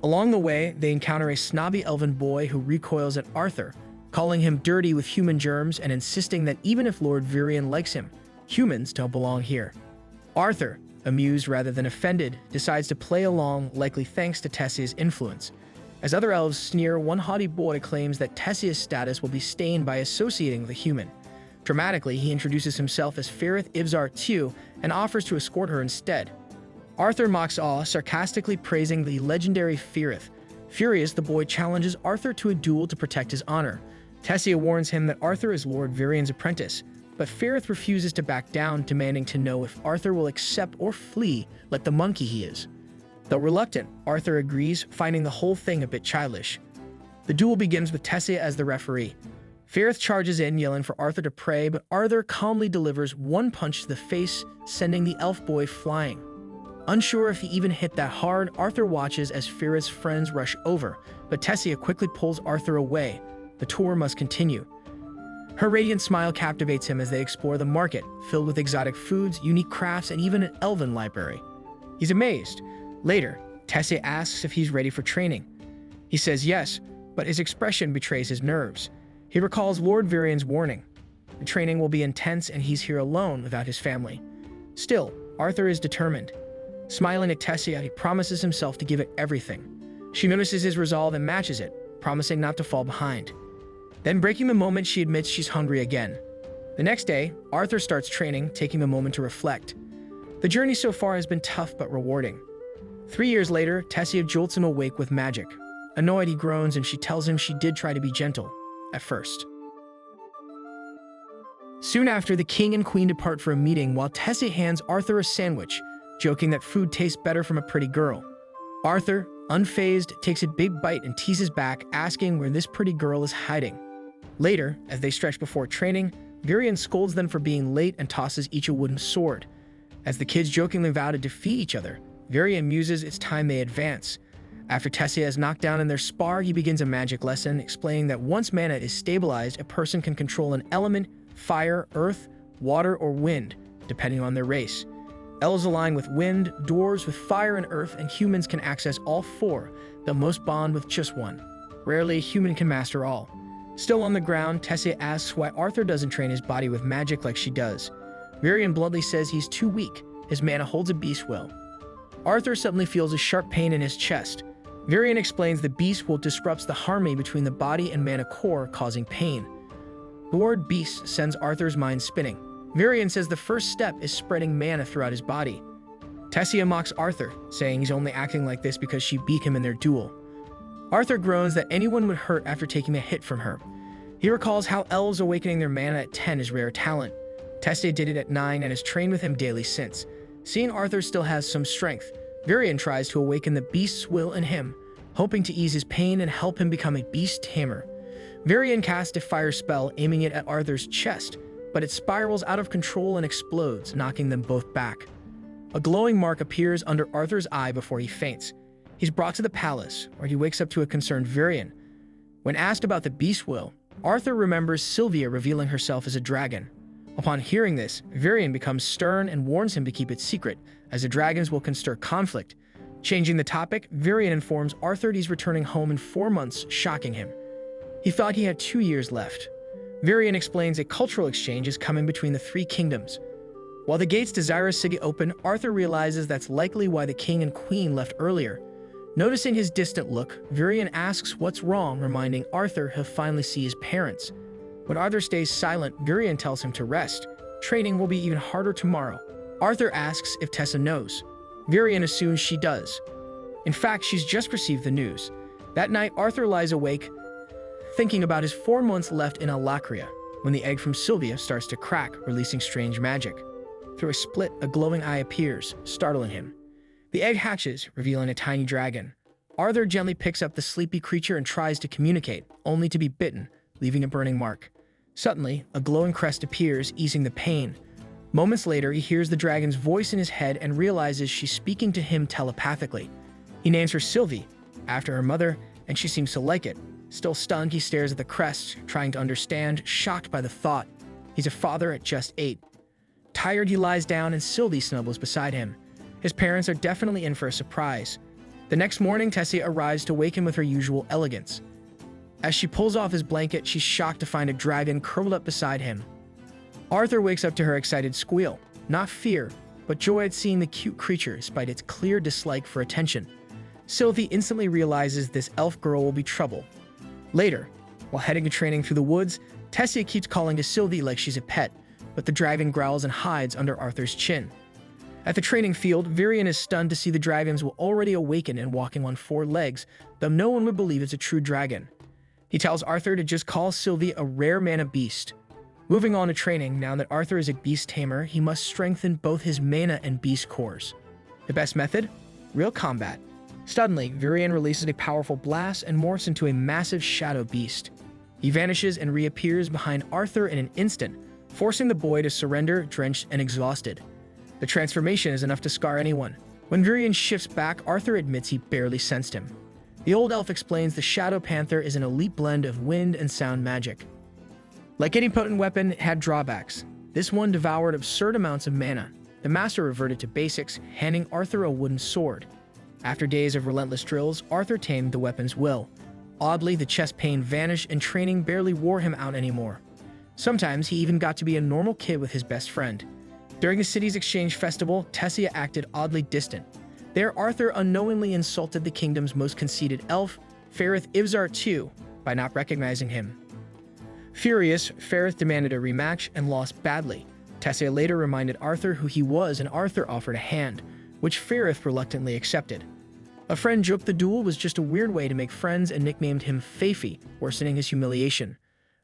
Along the way, they encounter a snobby elven boy who recoils at Arthur, calling him dirty with human germs and insisting that even if Lord Varian likes him, humans don't belong here. Arthur, amused rather than offended, decides to play along, likely thanks to Tessia's influence. As other elves sneer, one haughty boy claims that Tessia's status will be stained by associating with a human. Dramatically, he introduces himself as Ferith Ivzar II and offers to escort her instead. Arthur mocks all, sarcastically praising the legendary Ferith. Furious, the boy challenges Arthur to a duel to protect his honor. Tessia warns him that Arthur is Lord Varian's apprentice, but Ferith refuses to back down, demanding to know if Arthur will accept or flee like the monkey he is. Though reluctant, Arthur agrees, finding the whole thing a bit childish. The duel begins with Tessia as the referee. Ferith charges in, yelling for Arthur to pray, but Arthur calmly delivers one punch to the face, sending the elf boy flying. Unsure if he even hit that hard, Arthur watches as Ferith's friends rush over, but Tessia quickly pulls Arthur away. The tour must continue. Her radiant smile captivates him as they explore the market, filled with exotic foods, unique crafts, and even an elven library. He's amazed. Later, Tessia asks if he's ready for training. He says yes, but his expression betrays his nerves. He recalls Lord Varian's warning. The training will be intense and he's here alone without his family. Still, Arthur is determined. Smiling at Tessia, he promises himself to give it everything. She notices his resolve and matches it, promising not to fall behind. Then, breaking the moment, she admits she's hungry again. The next day, Arthur starts training, taking a moment to reflect. The journey so far has been tough but rewarding. 3 years later, Tessia jolts him awake with magic. Annoyed, he groans and she tells him she did try to be gentle, at first. Soon after, the king and queen depart for a meeting while Tessia hands Arthur a sandwich, joking that food tastes better from a pretty girl. Arthur, unfazed, takes a big bite and teases back, asking where this pretty girl is hiding. Later, as they stretch before training, Varian scolds them for being late and tosses each a wooden sword. As the kids jokingly vow to defeat each other, Varian muses it's time they advance. After Tessia is knocked down in their spar, he begins a magic lesson, explaining that once mana is stabilized, a person can control an element, fire, earth, water, or wind, depending on their race. Elves align with wind, dwarves with fire and earth, and humans can access all four, though most bond with just one. Rarely, a human can master all. Still on the ground, Tessia asks why Arthur doesn't train his body with magic like she does. Varian bluntly says he's too weak. His mana holds a beast will. Arthur suddenly feels a sharp pain in his chest. Varian explains the beast will disrupts the harmony between the body and mana core, causing pain. The word beast sends Arthur's mind spinning. Varian says the first step is spreading mana throughout his body. Tessia mocks Arthur, saying he's only acting like this because she beat him in their duel. Arthur groans that anyone would hurt after taking a hit from her. He recalls how elves awakening their mana at 10 is rare talent. Tessia did it at 9 and has trained with him daily since. Seeing Arthur still has some strength, Varian tries to awaken the beast's will in him, hoping to ease his pain and help him become a beast tamer. Varian casts a fire spell, aiming it at Arthur's chest, but it spirals out of control and explodes, knocking them both back. A glowing mark appears under Arthur's eye before he faints. He's brought to the palace, where he wakes up to a concerned Varian. When asked about the beast will, Arthur remembers Sylvia revealing herself as a dragon. Upon hearing this, Varian becomes stern and warns him to keep it secret, as the dragons will stir conflict. Changing the topic, Varian informs Arthur he's returning home in 4 months, shocking him. He thought he had 2 years left. Varian explains a cultural exchange is coming between the 3 kingdoms. While the gates to Zyra City open, Arthur realizes that's likely why the king and queen left earlier. Noticing his distant look, Varian asks what's wrong, reminding Arthur he'll finally see his parents. When Arthur stays silent, Varian tells him to rest. Training will be even harder tomorrow. Arthur asks if Tessa knows. Varian assumes she does. In fact, she's just received the news. That night, Arthur lies awake, thinking about his 4 months left in Alacria, when the egg from Sylvia starts to crack, releasing strange magic. Through a split, a glowing eye appears, startling him. The egg hatches, revealing a tiny dragon. Arthur gently picks up the sleepy creature and tries to communicate, only to be bitten, leaving a burning mark. Suddenly, a glowing crest appears, easing the pain. Moments later, he hears the dragon's voice in his head and realizes she's speaking to him telepathically. He names her Sylvie, after her mother, and she seems to like it. Still stunned, he stares at the crest, trying to understand, shocked by the thought. He's a father at just 8. Tired, he lies down and Sylvie snuggles beside him. His parents are definitely in for a surprise. The next morning, Tessia arrives to wake him with her usual elegance. As she pulls off his blanket, she's shocked to find a dragon curled up beside him. Arthur wakes up to her excited squeal, not fear, but joy at seeing the cute creature despite its clear dislike for attention. Sylvie instantly realizes this elf girl will be trouble. Later, while heading to training through the woods, Tessia keeps calling to Sylvie like she's a pet, but the dragon growls and hides under Arthur's chin. At the training field, Virion is stunned to see the dragons will already awaken and walking on 4 legs, though no one would believe it's a true dragon. He tells Arthur to just call Sylvie a rare mana beast. Moving on to training, now that Arthur is a beast tamer, he must strengthen both his mana and beast cores. The best method? Real combat. Suddenly, Virion releases a powerful blast and morphs into a massive shadow beast. He vanishes and reappears behind Arthur in an instant, forcing the boy to surrender, drenched and exhausted. The transformation is enough to scar anyone. When Virion shifts back, Arthur admits he barely sensed him. The old elf explains the Shadow Panther is an elite blend of wind and sound magic. Like any potent weapon, it had drawbacks. This one devoured absurd amounts of mana. The master reverted to basics, handing Arthur a wooden sword. After days of relentless drills, Arthur tamed the weapon's will. Oddly, the chest pain vanished and training barely wore him out anymore. Sometimes he even got to be a normal kid with his best friend. During the city's exchange festival, Tessia acted oddly distant. There, Arthur unknowingly insulted the kingdom's most conceited elf, Ferith Ivzar II, by not recognizing him. Furious, Ferith demanded a rematch and lost badly. Tessia later reminded Arthur who he was and Arthur offered a hand, which Ferith reluctantly accepted. A friend joked the duel was just a weird way to make friends and nicknamed him Fafi, worsening his humiliation.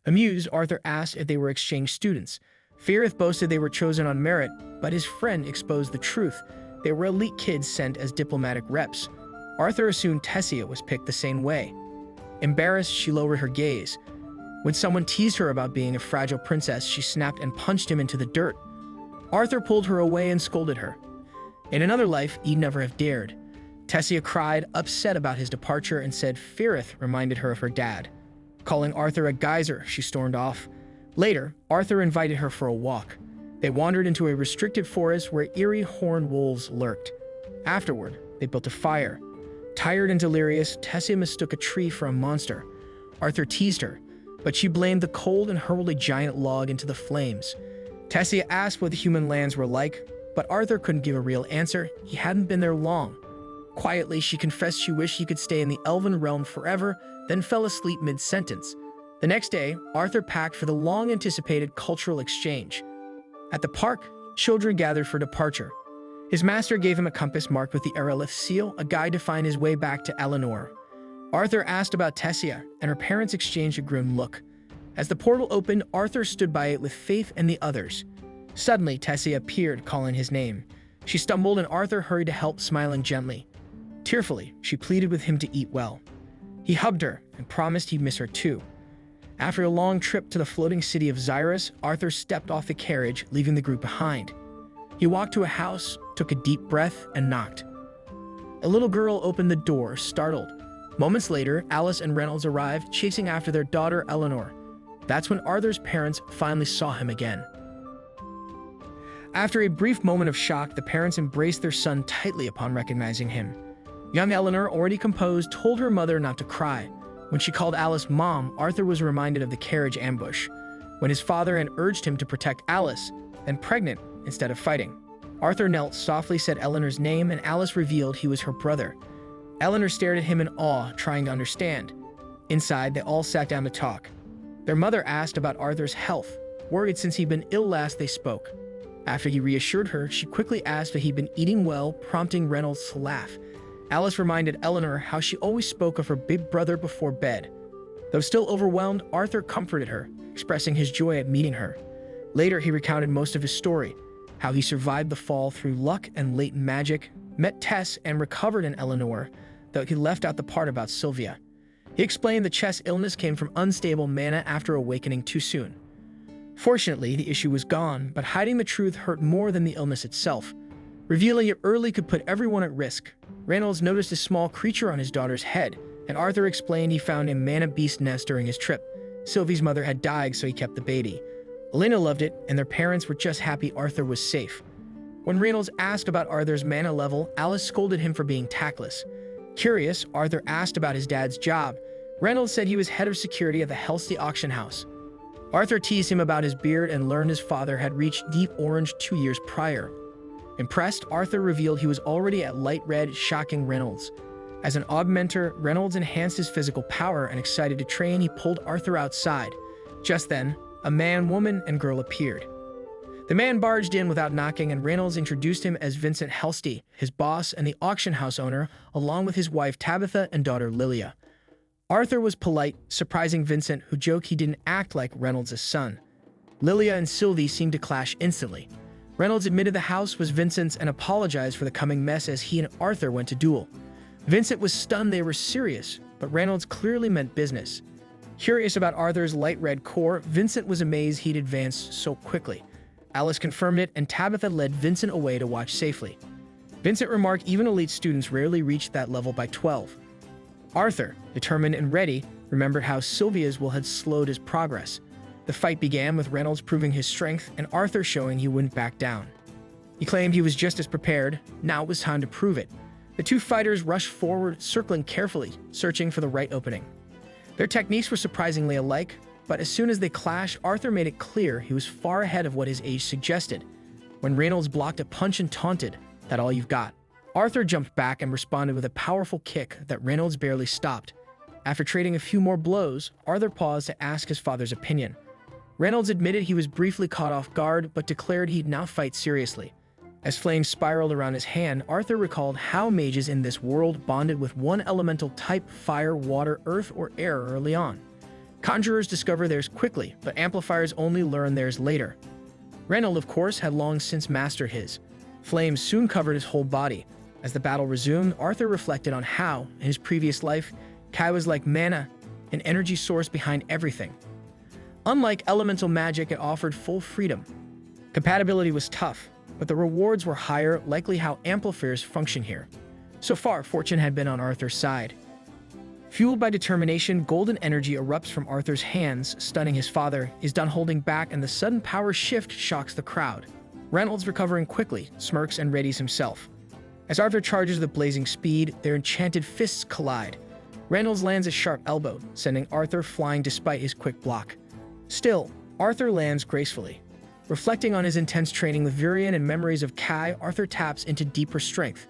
Amused, Arthur asked if they were exchange students. Ferith boasted they were chosen on merit, but his friend exposed the truth. They were elite kids sent as diplomatic reps. Arthur assumed Tessia was picked the same way. Embarrassed, she lowered her gaze. When someone teased her about being a fragile princess, she snapped and punched him into the dirt. Arthur pulled her away and scolded her. In another life, he'd never have dared. Tessia cried, upset about his departure, and said Ferith reminded her of her dad. Calling Arthur a geyser, she stormed off. Later, Arthur invited her for a walk. They wandered into a restricted forest where eerie horned wolves lurked. Afterward, they built a fire. Tired and delirious, Tessia mistook a tree for a monster. Arthur teased her, but she blamed the cold and hurled a giant log into the flames. Tessia asked what the human lands were like, but Arthur couldn't give a real answer. He hadn't been there long. Quietly, she confessed she wished he could stay in the elven realm forever, then fell asleep mid-sentence. The next day, Arthur packed for the long-anticipated cultural exchange. At the park, children gathered for departure. His master gave him a compass marked with the Aerolith seal, a guide to find his way back to Eleanor. Arthur asked about Tessia, and her parents exchanged a grim look. As the portal opened, Arthur stood by it with Faith and the others. Suddenly, Tessia appeared, calling his name. She stumbled and Arthur hurried to help, smiling gently. Tearfully, she pleaded with him to eat well. He hugged her and promised he'd miss her too. After a long trip to the floating city of Xyrus, Arthur stepped off the carriage, leaving the group behind. He walked to a house, took a deep breath, and knocked. A little girl opened the door, startled. Moments later, Alice and Reynolds arrived, chasing after their daughter, Eleanor. That's when Arthur's parents finally saw him again. After a brief moment of shock, the parents embraced their son tightly upon recognizing him. Young Eleanor, already composed, told her mother not to cry. When she called Alice Mom, Arthur was reminded of the carriage ambush, when his father had urged him to protect Alice, then pregnant instead of fighting. Arthur knelt, softly said Eleanor's name, and Alice revealed he was her brother. Eleanor stared at him in awe, trying to understand. Inside, they all sat down to talk. Their mother asked about Arthur's health, worried since he'd been ill last they spoke. After he reassured her, she quickly asked if he'd been eating well, prompting Reynolds to laugh. Alice reminded Eleanor how she always spoke of her big brother before bed. Though still overwhelmed, Arthur comforted her, expressing his joy at meeting her. Later, he recounted most of his story, how he survived the fall through luck and latent magic, met Tess and recovered in Eleanor, though he left out the part about Sylvia. He explained the chest's illness came from unstable mana after awakening too soon. Fortunately, the issue was gone, but hiding the truth hurt more than the illness itself. Revealing it early could put everyone at risk. Reynolds noticed a small creature on his daughter's head, and Arthur explained he found a mana beast nest during his trip. Sylvie's mother had died, so he kept the baby. Elena loved it, and their parents were just happy Arthur was safe. When Reynolds asked about Arthur's mana level, Alice scolded him for being tactless. Curious, Arthur asked about his dad's job, Reynolds said he was head of security at the Helsty auction house. Arthur teased him about his beard and learned his father had reached deep orange 2 years prior. Impressed, Arthur revealed he was already at light red, shocking Reynolds. As an augmenter, Reynolds enhanced his physical power, and excited to train, he pulled Arthur outside. Just then, a man, woman, and girl appeared. The man barged in without knocking, and Reynolds introduced him as Vincent Helsty, his boss and the auction house owner, along with his wife Tabitha and daughter Lilia. Arthur was polite, surprising Vincent, who joked he didn't act like Reynolds' son. Lilia and Sylvie seemed to clash instantly. Reynolds admitted the house was Vincent's and apologized for the coming mess as he and Arthur went to duel. Vincent was stunned they were serious, but Reynolds clearly meant business. Curious about Arthur's light red core, Vincent was amazed he'd advanced so quickly. Alice confirmed it, and Tabitha led Vincent away to watch safely. Vincent remarked even elite students rarely reached that level by 12. Arthur, determined and ready, remembered how Sylvia's will had slowed his progress. The fight began with Reynolds proving his strength and Arthur showing he wouldn't back down. He claimed he was just as prepared. Now it was time to prove it. The two fighters rushed forward, circling carefully, searching for the right opening. Their techniques were surprisingly alike, but as soon as they clashed, Arthur made it clear he was far ahead of what his age suggested. When Reynolds blocked a punch and taunted, "That all you've got?" Arthur jumped back and responded with a powerful kick that Reynolds barely stopped. After trading a few more blows, Arthur paused to ask his father's opinion. Reynolds admitted he was briefly caught off guard, but declared he'd now fight seriously. As flames spiraled around his hand, Arthur recalled how mages in this world bonded with one elemental type: fire, water, earth, or air early on. Conjurers discover theirs quickly, but amplifiers only learn theirs later. Reynolds, of course, had long since mastered his. Flames soon covered his whole body. As the battle resumed, Arthur reflected on how, in his previous life, Kai was like mana, an energy source behind everything. Unlike elemental magic, it offered full freedom. Compatibility was tough, but the rewards were higher, likely how amplifiers function here. So far, fortune had been on Arthur's side. Fueled by determination, golden energy erupts from Arthur's hands, stunning his father. He's done holding back, and the sudden power shift shocks the crowd. Reynolds, recovering quickly, smirks and readies himself. As Arthur charges with blazing speed, their enchanted fists collide. Reynolds lands a sharp elbow, sending Arthur flying despite his quick block. Still, Arthur lands gracefully. Reflecting on his intense training with Virion and memories of Kai, Arthur taps into deeper strength.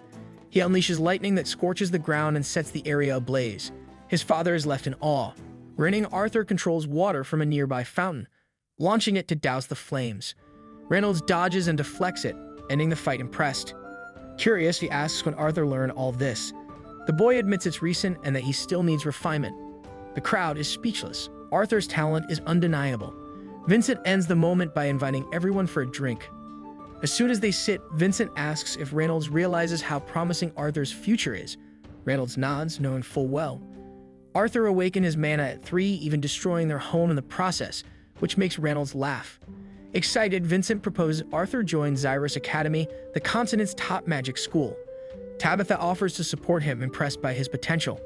He unleashes lightning that scorches the ground and sets the area ablaze. His father is left in awe. Grinning, Arthur controls water from a nearby fountain, launching it to douse the flames. Reynolds dodges and deflects it, ending the fight impressed. Curious, he asks when Arthur learned all this. The boy admits it's recent and that he still needs refinement. The crowd is speechless. Arthur's talent is undeniable. Vincent ends the moment by inviting everyone for a drink. As soon as they sit, Vincent asks if Reynolds realizes how promising Arthur's future is. Reynolds nods, knowing full well. Arthur awakened his mana at 3, even destroying their home in the process, which makes Reynolds laugh. Excited, Vincent proposes Arthur join Xyrus Academy, the continent's top magic school. Tabitha offers to support him, impressed by his potential.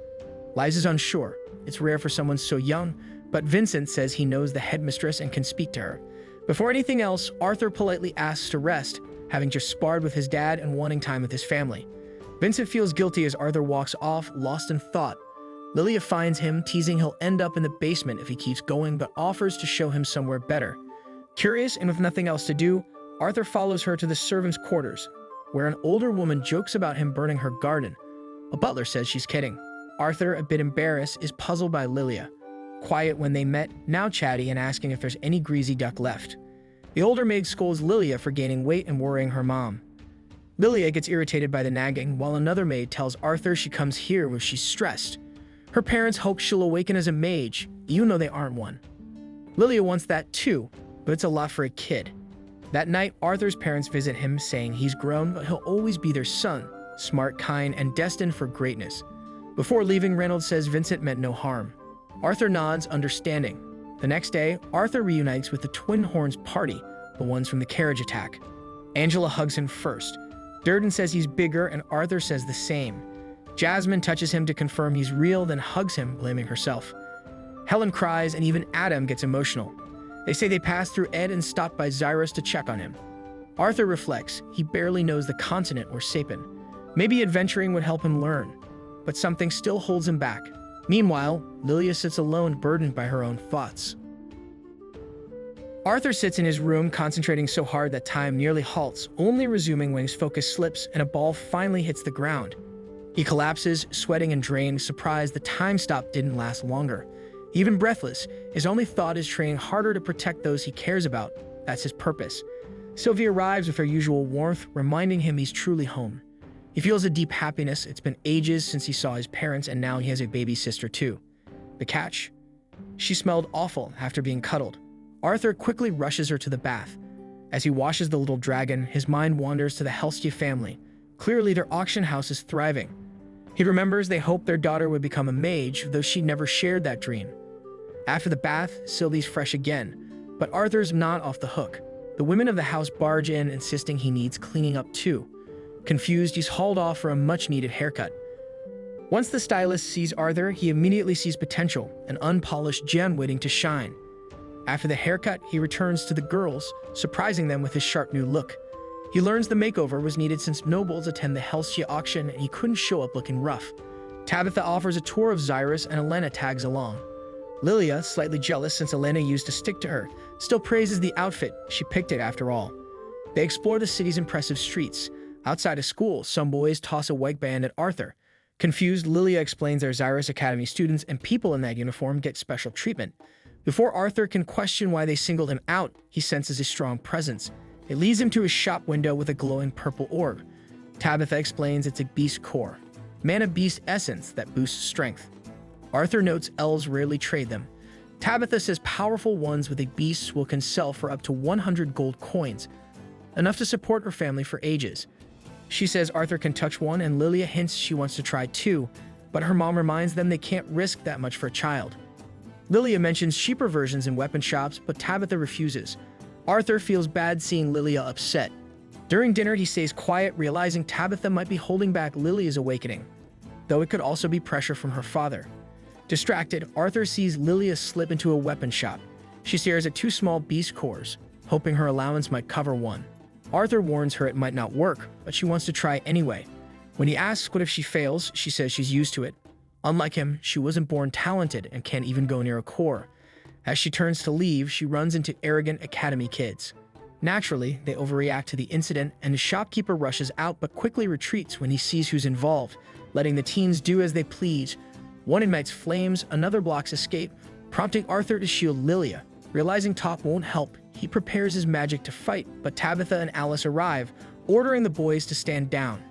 Liz is unsure. It's rare for someone so young, but Vincent says he knows the headmistress and can speak to her. Before anything else, Arthur politely asks to rest, having just sparred with his dad and wanting time with his family. Vincent feels guilty as Arthur walks off, lost in thought. Lilia finds him, teasing he'll end up in the basement if he keeps going, but offers to show him somewhere better. Curious and with nothing else to do, Arthur follows her to the servants' quarters, where an older woman jokes about him burning her garden. A butler says she's kidding. Arthur, a bit embarrassed, is puzzled by Lilia. Quiet when they met, now chatty and asking if there's any greasy duck left. The older maid scolds Lilia for gaining weight and worrying her mom. Lilia gets irritated by the nagging, while another maid tells Arthur she comes here when she's stressed. Her parents hope she'll awaken as a mage, even though they aren't one. Lilia wants that too, but it's a lot for a kid. That night, Arthur's parents visit him, saying he's grown, but he'll always be their son, smart, kind, and destined for greatness. Before leaving, Reynolds says Vincent meant no harm. Arthur nods, understanding. The next day, Arthur reunites with the Twin Horns party, the ones from the carriage attack. Angela hugs him first. Durden says he's bigger, and Arthur says the same. Jasmine touches him to confirm he's real, then hugs him, blaming herself. Helen cries, and even Adam gets emotional. They say they passed through Ed and stopped by Xyrus to check on him. Arthur reflects. He barely knows the continent or Sapin. Maybe adventuring would help him learn, but something still holds him back. Meanwhile, Lilia sits alone, burdened by her own thoughts. Arthur sits in his room, concentrating so hard that time nearly halts, only resuming when his focus slips and a ball finally hits the ground. He collapses, sweating and drained, surprised the time stop didn't last longer. Even breathless, his only thought is training harder to protect those he cares about. That's his purpose. Sylvia arrives with her usual warmth, reminding him he's truly home. He feels a deep happiness. It's been ages since he saw his parents, and now he has a baby sister too. The catch? She smelled awful after being cuddled. Arthur quickly rushes her to the bath. As he washes the little dragon, his mind wanders to the Helstia family. Clearly, their auction house is thriving. He remembers they hoped their daughter would become a mage, though she never shared that dream. After the bath, Sylvie's fresh again, but Arthur's not off the hook. The women of the house barge in, insisting he needs cleaning up too. Confused, he's hauled off for a much-needed haircut. Once the stylist sees Arthur, he immediately sees potential, an unpolished gem waiting to shine. After the haircut, he returns to the girls, surprising them with his sharp new look. He learns the makeover was needed since nobles attend the Helstia auction and he couldn't show up looking rough. Tabitha offers a tour of Xyrus and Elena tags along. Lilia, slightly jealous since Elena used to stick to her, still praises the outfit. She picked it after all. They explore the city's impressive streets. Outside of school, some boys toss a white band at Arthur. Confused, Lilia explains they're Xyrus Academy students and people in that uniform get special treatment. Before Arthur can question why they singled him out, he senses a strong presence. It leads him to his shop window with a glowing purple orb. Tabitha explains it's a beast core, mana beast essence that boosts strength. Arthur notes elves rarely trade them. Tabitha says powerful ones with a beast can sell for up to 100 gold coins, enough to support her family for ages. She says Arthur can touch one, and Lilia hints she wants to try too, but her mom reminds them they can't risk that much for a child. Lilia mentions cheaper versions in weapon shops, but Tabitha refuses. Arthur feels bad seeing Lilia upset. During dinner, he stays quiet, realizing Tabitha might be holding back Lilia's awakening, though it could also be pressure from her father. Distracted, Arthur sees Lilia slip into a weapon shop. She stares at two small beast cores, hoping her allowance might cover one. Arthur warns her it might not work, but she wants to try anyway. When he asks what if she fails, she says she's used to it. Unlike him, she wasn't born talented and can't even go near a core. As she turns to leave, she runs into arrogant academy kids. Naturally, they overreact to the incident, and the shopkeeper rushes out but quickly retreats when he sees who's involved, letting the teens do as they please. One ignites flames, another blocks escape, prompting Arthur to shield Lilia. Realizing Top won't help, he prepares his magic to fight, but Tabitha and Alice arrive, ordering the boys to stand down.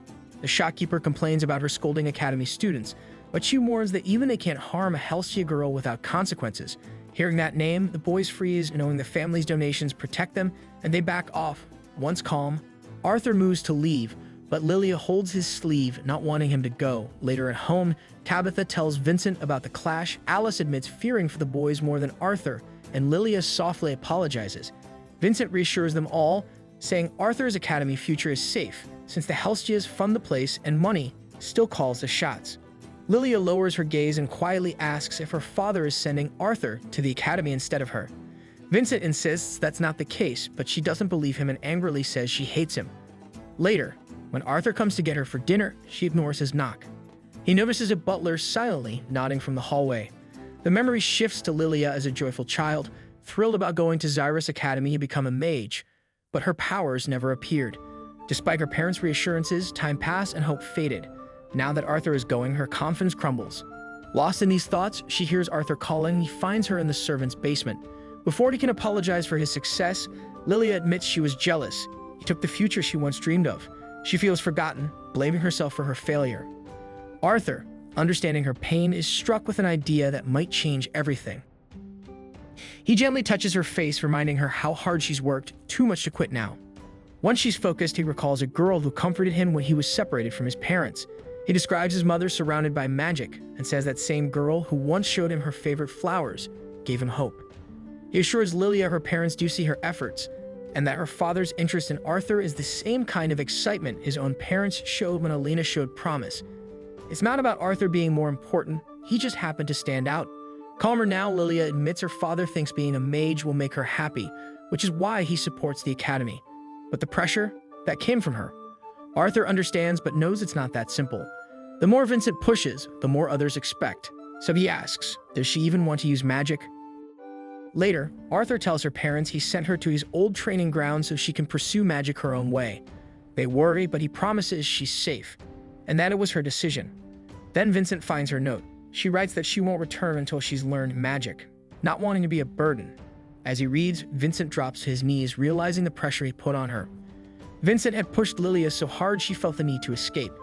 The shopkeeper complains about her scolding academy students, but she warns that even they can't harm a Helstia girl without consequences. Hearing that name, the boys freeze, knowing the family's donations protect them, and they back off. Once calm, Arthur moves to leave, but Lilia holds his sleeve, not wanting him to go. Later at home, Tabitha tells Vincent about the clash. Alice admits fearing for the boys more than Arthur, and Lilia softly apologizes. Vincent reassures them all, saying Arthur's academy future is safe, since the Helstias fund the place and money still calls the shots. Lilia lowers her gaze and quietly asks if her father is sending Arthur to the academy instead of her. Vincent insists that's not the case, but she doesn't believe him and angrily says she hates him. Later, when Arthur comes to get her for dinner, she ignores his knock. He notices a butler silently nodding from the hallway. The memory shifts to Lilia as a joyful child, thrilled about going to Xyrus Academy and become a mage, but her powers never appeared. Despite her parents' reassurances, time passed and hope faded. Now that Arthur is going, her confidence crumbles. Lost in these thoughts, she hears Arthur calling. He finds her in the servants' basement. Before he can apologize for his success, Lilia admits she was jealous. He took the future she once dreamed of. She feels forgotten, blaming herself for her failure. Arthur, understanding her pain, is struck with an idea that might change everything. He gently touches her face, reminding her how hard she's worked, too much to quit now. Once she's focused, he recalls a girl who comforted him when he was separated from his parents. He describes his mother surrounded by magic and says that same girl who once showed him her favorite flowers gave him hope. He assures Lilia her parents do see her efforts and that her father's interest in Arthur is the same kind of excitement his own parents showed when Alina showed promise. It's not about Arthur being more important, he just happened to stand out. Calmer now, Lilia admits her father thinks being a mage will make her happy, which is why he supports the academy. But the pressure, that came from her. Arthur understands but knows it's not that simple. The more Vincent pushes, the more others expect. So he asks, does she even want to use magic? Later, Arthur tells her parents he sent her to his old training ground so she can pursue magic her own way. They worry, but he promises she's safe, and that it was her decision. Then Vincent finds her note. She writes that she won't return until she's learned magic, not wanting to be a burden. As he reads, Vincent drops to his knees, realizing the pressure he put on her. Vincent had pushed Lilia so hard she felt the need to escape.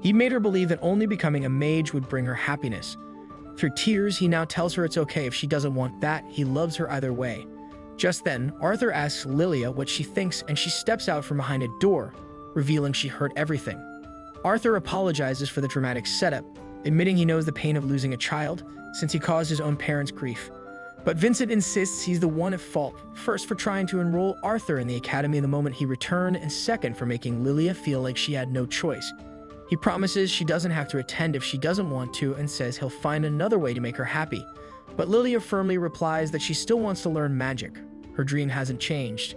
He made her believe that only becoming a mage would bring her happiness. Through tears, he now tells her it's okay if she doesn't want that, he loves her either way. Just then, Arthur asks Lilia what she thinks and she steps out from behind a door, revealing she heard everything. Arthur apologizes for the dramatic setup, admitting he knows the pain of losing a child, since he caused his own parents grief. But Vincent insists he's the one at fault, first for trying to enroll Arthur in the academy the moment he returned, and second for making Lilia feel like she had no choice. He promises she doesn't have to attend if she doesn't want to and says he'll find another way to make her happy. But Lilia firmly replies that she still wants to learn magic. Her dream hasn't changed.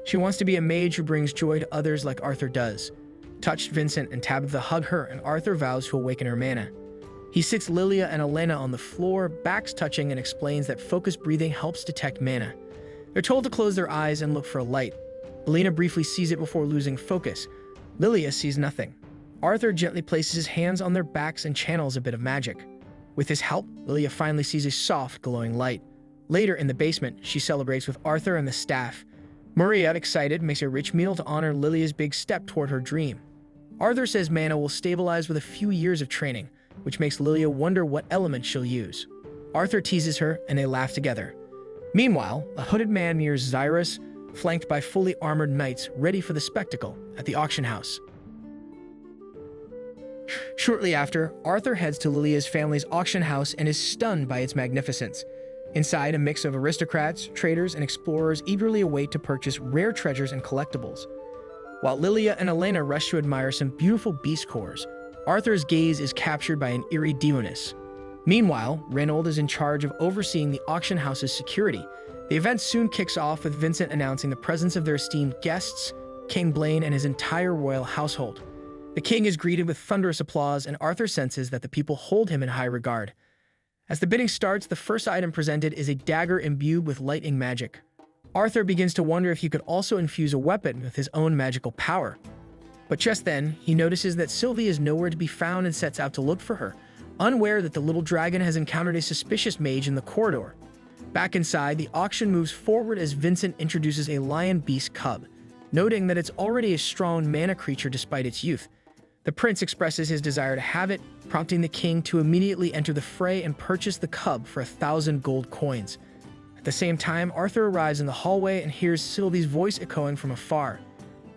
She wants to be a mage who brings joy to others like Arthur does. Touched, Vincent and Tabitha hug her, and Arthur vows to awaken her mana. He sits Lilia and Elena on the floor, backs touching, and explains that focused breathing helps detect mana. They're told to close their eyes and look for a light. Elena briefly sees it before losing focus. Lilia sees nothing. Arthur gently places his hands on their backs and channels a bit of magic. With his help, Lilia finally sees a soft, glowing light. Later, in the basement, she celebrates with Arthur and the staff. Maria, excited, makes a rich meal to honor Lilia's big step toward her dream. Arthur says mana will stabilize with a few years of training, which makes Lilia wonder what element she'll use. Arthur teases her, and they laugh together. Meanwhile, a hooded man nears Xyrus, flanked by fully armored knights ready for the spectacle at the auction house. Shortly after, Arthur heads to Lilia's family's auction house and is stunned by its magnificence. Inside, a mix of aristocrats, traders, and explorers eagerly await to purchase rare treasures and collectibles. While Lilia and Elena rush to admire some beautiful beast cores, Arthur's gaze is captured by an eerie dimness. Meanwhile, Reynold is in charge of overseeing the auction house's security. The event soon kicks off with Vincent announcing the presence of their esteemed guests, King Blaine and his entire royal household. The king is greeted with thunderous applause, and Arthur senses that the people hold him in high regard. As the bidding starts, the first item presented is a dagger imbued with lightning magic. Arthur begins to wonder if he could also infuse a weapon with his own magical power. But just then, he notices that Sylvie is nowhere to be found and sets out to look for her, unaware that the little dragon has encountered a suspicious mage in the corridor. Back inside, the auction moves forward as Vincent introduces a lion beast cub, noting that it's already a strong mana creature despite its youth. The prince expresses his desire to have it, prompting the king to immediately enter the fray and purchase the cub for 1,000 gold coins. At the same time, Arthur arrives in the hallway and hears Sylvie's voice echoing from afar.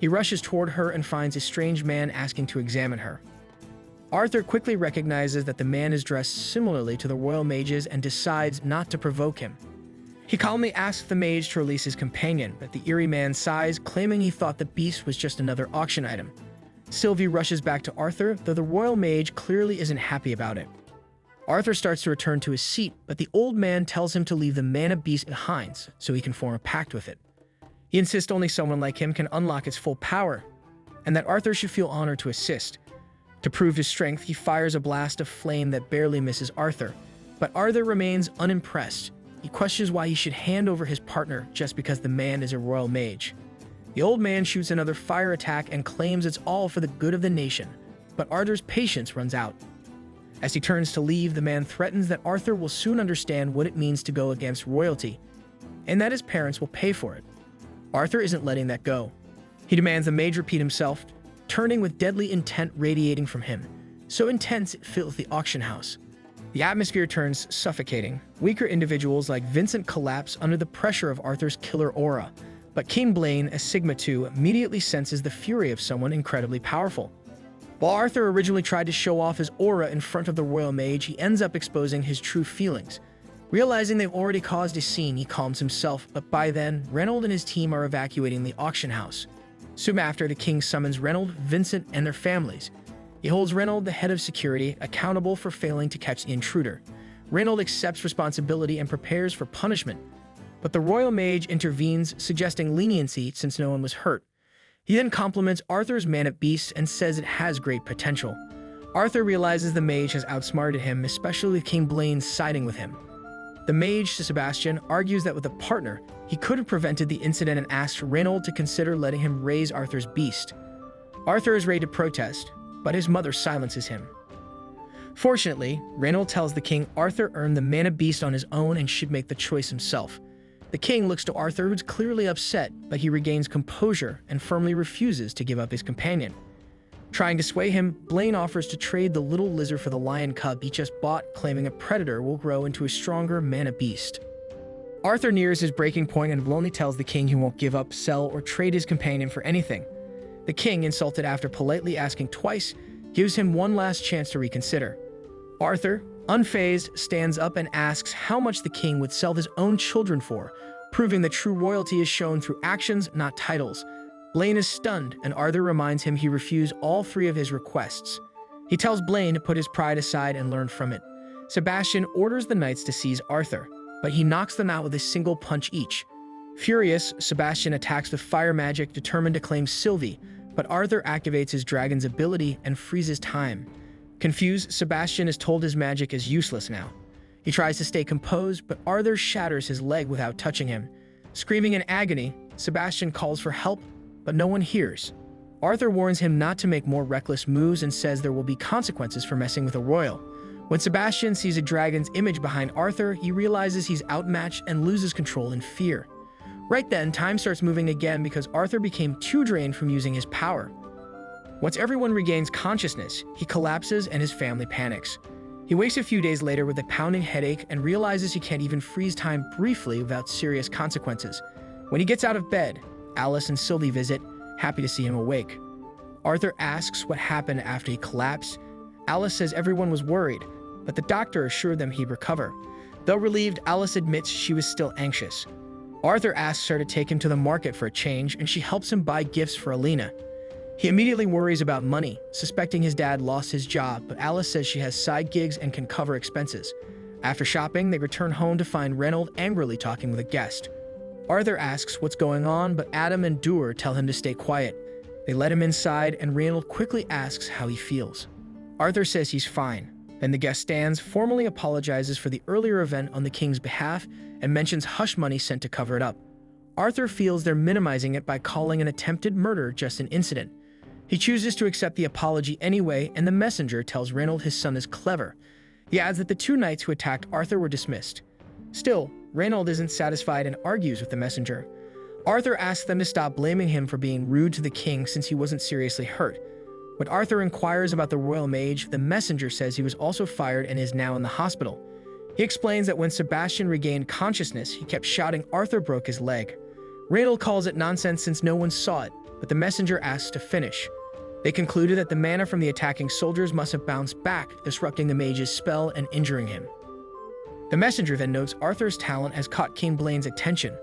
He rushes toward her and finds a strange man asking to examine her. Arthur quickly recognizes that the man is dressed similarly to the royal mages and decides not to provoke him. He calmly asks the mage to release his companion, but the eerie man sighs, claiming he thought the beast was just another auction item. Sylvie rushes back to Arthur, though the royal mage clearly isn't happy about it. Arthur starts to return to his seat, but the old man tells him to leave the mana beast behind so he can form a pact with it. He insists only someone like him can unlock its full power, and that Arthur should feel honored to assist. To prove his strength, he fires a blast of flame that barely misses Arthur, but Arthur remains unimpressed. He questions why he should hand over his partner just because the man is a royal mage. The old man shoots another fire attack and claims it's all for the good of the nation, but Arthur's patience runs out. As he turns to leave, the man threatens that Arthur will soon understand what it means to go against royalty, and that his parents will pay for it. Arthur isn't letting that go. He demands the mage repeat himself, turning with deadly intent radiating from him, so intense it fills the auction house. The atmosphere turns suffocating. Weaker individuals like Vincent collapse under the pressure of Arthur's killer aura, but King Blaine, a Sigma 2, immediately senses the fury of someone incredibly powerful. While Arthur originally tried to show off his aura in front of the royal mage, he ends up exposing his true feelings. Realizing they've already caused a scene, he calms himself, but by then, Reynold and his team are evacuating the auction house. Soon after, the king summons Reynold, Vincent, and their families. He holds Reynold, the head of security, accountable for failing to catch the intruder. Reynold accepts responsibility and prepares for punishment, but the royal mage intervenes, suggesting leniency since no one was hurt. He then compliments Arthur's mana beast and says it has great potential. Arthur realizes the mage has outsmarted him, especially with King Blaine siding with him. The mage, Sebastian, argues that with a partner, he could have prevented the incident and asks Reynold to consider letting him raise Arthur's beast. Arthur is ready to protest, but his mother silences him. Fortunately, Reynold tells the king Arthur earned the mana beast on his own and should make the choice himself. The king looks to Arthur, who's clearly upset, but he regains composure and firmly refuses to give up his companion. Trying to sway him, Blaine offers to trade the little lizard for the lion cub he just bought, claiming a predator will grow into a stronger mana beast. Arthur nears his breaking point and bluntly tells the king he won't give up, sell, or trade his companion for anything. The king, insulted after politely asking twice, gives him one last chance to reconsider. Arthur, unfazed, stands up and asks how much the king would sell his own children for, proving that true royalty is shown through actions, not titles. Blaine is stunned, and Arthur reminds him he refused all three of his requests. He tells Blaine to put his pride aside and learn from it. Sebastian orders the knights to seize Arthur, but he knocks them out with a single punch each. Furious, Sebastian attacks with fire magic, determined to claim Sylvie, but Arthur activates his dragon's ability and freezes time. Confused, Sebastian is told his magic is useless now. He tries to stay composed, but Arthur shatters his leg without touching him. Screaming in agony, Sebastian calls for help, but no one hears. Arthur warns him not to make more reckless moves and says there will be consequences for messing with a royal. When Sebastian sees a dragon's image behind Arthur, he realizes he's outmatched and loses control in fear. Right then, time starts moving again because Arthur became too drained from using his power. Once everyone regains consciousness, he collapses and his family panics. He wakes a few days later with a pounding headache and realizes he can't even freeze time briefly without serious consequences. When he gets out of bed, Alice and Sylvie visit, happy to see him awake. Arthur asks what happened after he collapsed. Alice says everyone was worried, but the doctor assured them he'd recover. Though relieved, Alice admits she was still anxious. Arthur asks her to take him to the market for a change, and she helps him buy gifts for Alina. He immediately worries about money, suspecting his dad lost his job, but Alice says she has side gigs and can cover expenses. After shopping, they return home to find Reynold angrily talking with a guest. Arthur asks what's going on, but Adam and Duer tell him to stay quiet. They let him inside, and Reynold quickly asks how he feels. Arthur says he's fine. Then the guest stands, formally apologizes for the earlier event on the king's behalf, and mentions hush money sent to cover it up. Arthur feels they're minimizing it by calling an attempted murder just an incident. He chooses to accept the apology anyway, and the messenger tells Reynold his son is clever. He adds that the two knights who attacked Arthur were dismissed. Still, Reynold isn't satisfied and argues with the messenger. Arthur asks them to stop blaming him for being rude to the king since he wasn't seriously hurt. When Arthur inquires about the royal mage, the messenger says he was also fired and is now in the hospital. He explains that when Sebastian regained consciousness, he kept shouting Arthur broke his leg. Reynold calls it nonsense since no one saw it, but the messenger asks to finish. They concluded that the mana from the attacking soldiers must have bounced back, disrupting the mage's spell and injuring him. The messenger then notes Arthur's talent has caught King Blaine's attention,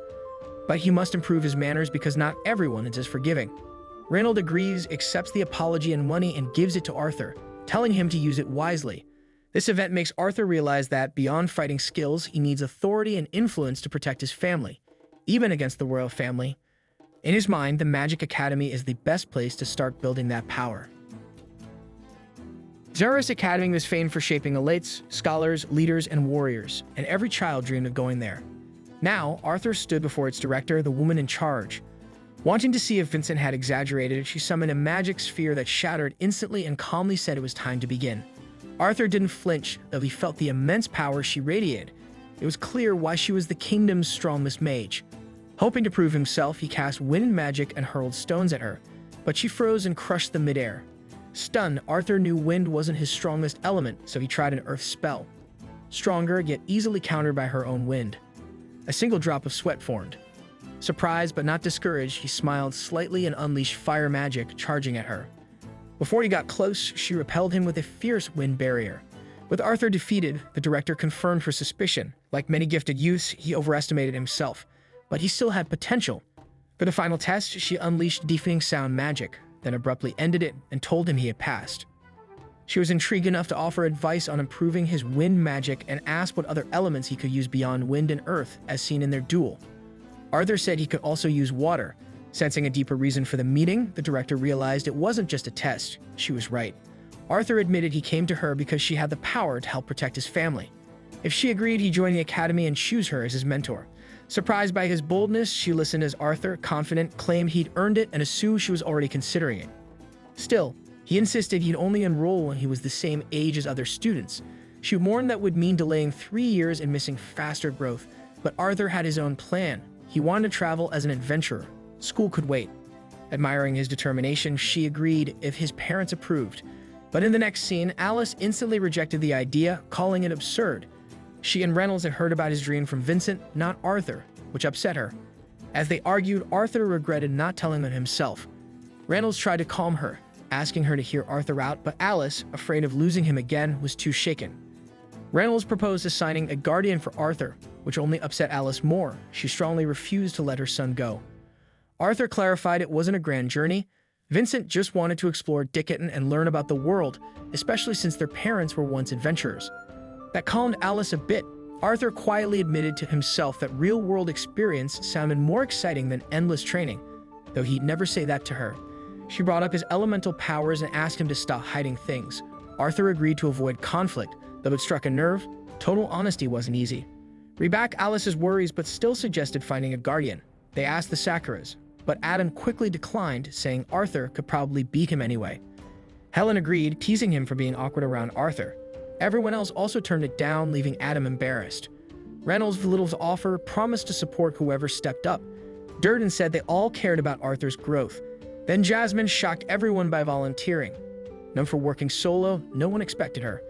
but he must improve his manners because not everyone is as forgiving. Reynold agrees, accepts the apology and money, and gives it to Arthur, telling him to use it wisely. This event makes Arthur realize that, beyond fighting skills, he needs authority and influence to protect his family, even against the royal family. In his mind, the Magic Academy is the best place to start building that power. Xeris Academy was famed for shaping elites, scholars, leaders, and warriors, and every child dreamed of going there. Now, Arthur stood before its director, the woman in charge. Wanting to see if Vincent had exaggerated, she summoned a magic sphere that shattered instantly and calmly said it was time to begin. Arthur didn't flinch, though he felt the immense power she radiated. It was clear why she was the kingdom's strongest mage. Hoping to prove himself, he cast wind magic and hurled stones at her, but she froze and crushed them midair. Stunned, Arthur knew wind wasn't his strongest element, so he tried an earth spell. Stronger, yet easily countered by her own wind. A single drop of sweat formed. Surprised but not discouraged, he smiled slightly and unleashed fire magic, charging at her. Before he got close, she repelled him with a fierce wind barrier. With Arthur defeated, the director confirmed her suspicion. Like many gifted youths, he overestimated himself, but he still had potential. For the final test, she unleashed deafening sound magic, then abruptly ended it and told him he had passed. She was intrigued enough to offer advice on improving his wind magic and asked what other elements he could use beyond wind and earth, as seen in their duel. Arthur said he could also use water. Sensing a deeper reason for the meeting, the director realized it wasn't just a test. She was right. Arthur admitted he came to her because she had the power to help protect his family. If she agreed, he joined the academy and choose her as his mentor. Surprised by his boldness, she listened as Arthur, confident, claimed he'd earned it and assumed she was already considering it. Still, he insisted he'd only enroll when he was the same age as other students. She warned that would mean delaying 3 years and missing faster growth, but Arthur had his own plan. He wanted to travel as an adventurer. School could wait. Admiring his determination, she agreed if his parents approved. But in the next scene, Alice instantly rejected the idea, calling it absurd. She and Reynolds had heard about his dream from Vincent, not Arthur, which upset her. As they argued, Arthur regretted not telling them himself. Reynolds tried to calm her, asking her to hear Arthur out, but Alice, afraid of losing him again, was too shaken. Reynolds proposed assigning a guardian for Arthur, which only upset Alice more. She strongly refused to let her son go. Arthur clarified it wasn't a grand journey. Vincent just wanted to explore Dickinton and learn about the world, especially since their parents were once adventurers. That calmed Alice a bit. Arthur quietly admitted to himself that real-world experience sounded more exciting than endless training, though he'd never say that to her. She brought up his elemental powers and asked him to stop hiding things. Arthur agreed to avoid conflict, though it struck a nerve. Total honesty wasn't easy. Reback Alice's worries, but still suggested finding a guardian. They asked the Sakuras, but Adam quickly declined, saying Arthur could probably beat him anyway. Helen agreed, teasing him for being awkward around Arthur. Everyone else also turned it down, leaving Adam embarrassed. Reynolds' belittles offer, promised to support whoever stepped up. Durden said they all cared about Arthur's growth. Then Jasmine shocked everyone by volunteering. Known for working solo, no one expected her.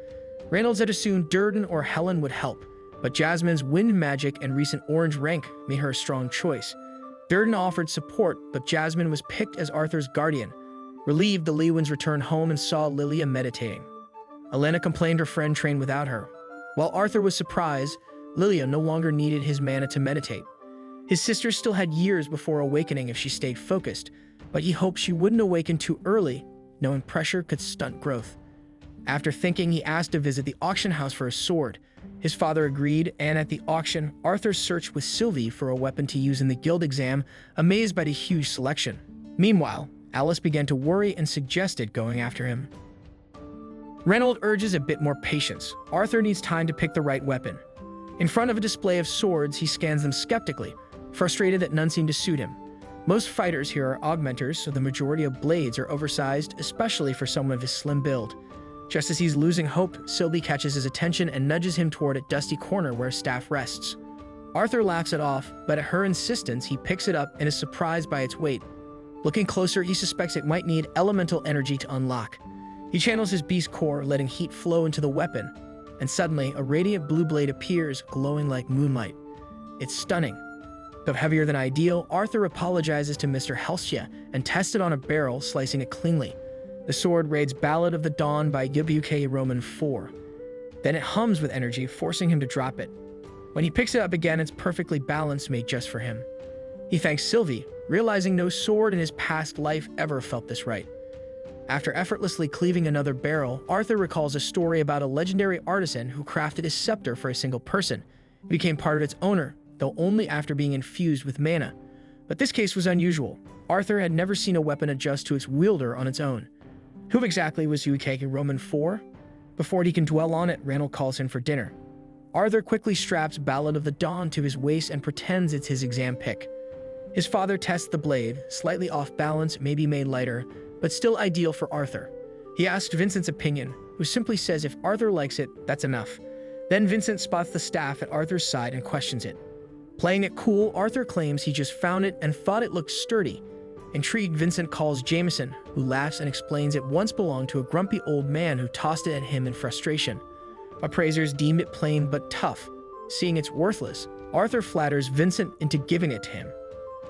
Reynolds had assumed Durden or Helen would help, but Jasmine's wind magic and recent orange rank made her a strong choice. Durden offered support, but Jasmine was picked as Arthur's guardian. Relieved, the Lewins returned home and saw Lilia meditating. Elena complained her friend trained without her. While Arthur was surprised, Lilia no longer needed his mana to meditate. His sister still had years before awakening if she stayed focused, but he hoped she wouldn't awaken too early, knowing pressure could stunt growth. After thinking, he asked to visit the auction house for a sword. His father agreed, and at the auction, Arthur searched with Sylvie for a weapon to use in the guild exam, amazed by the huge selection. Meanwhile, Alice began to worry and suggested going after him. Reynolds urges a bit more patience. Arthur needs time to pick the right weapon. In front of a display of swords, he scans them skeptically, frustrated that none seem to suit him. Most fighters here are augmenters, so the majority of blades are oversized, especially for someone of his slim build. Just as he's losing hope, Sylvie catches his attention and nudges him toward a dusty corner where a staff rests. Arthur laughs it off, but at her insistence, he picks it up and is surprised by its weight. Looking closer, he suspects it might need elemental energy to unlock. He channels his beast core, letting heat flow into the weapon, and suddenly, a radiant blue blade appears, glowing like moonlight. It's stunning. Though heavier than ideal, Arthur apologizes to Mr. Helstia and tests it on a barrel, slicing it cleanly. The sword reads Ballad of the Dawn by WK Roman 4. Then it hums with energy, forcing him to drop it. When he picks it up again, it's perfectly balanced, made just for him. He thanks Sylvie, realizing no sword in his past life ever felt this right. After effortlessly cleaving another barrel, Arthur recalls a story about a legendary artisan who crafted his scepter for a single person. It became part of its owner, though only after being infused with mana. But this case was unusual. Arthur had never seen a weapon adjust to its wielder on its own. Who exactly was UK Roman 4? Before he can dwell on it, Randall calls him for dinner. Arthur quickly straps Ballad of the Dawn to his waist and pretends it's his exam pick. His father tests the blade, slightly off balance, maybe made lighter, but still ideal for Arthur. He asks Vincent's opinion, who simply says if Arthur likes it, that's enough. Then Vincent spots the staff at Arthur's side and questions it. Playing it cool, Arthur claims he just found it and thought it looked sturdy. Intrigued, Vincent calls Jameson, who laughs and explains it once belonged to a grumpy old man who tossed it at him in frustration. Appraisers deemed it plain but tough. Seeing it's worthless, Arthur flatters Vincent into giving it to him.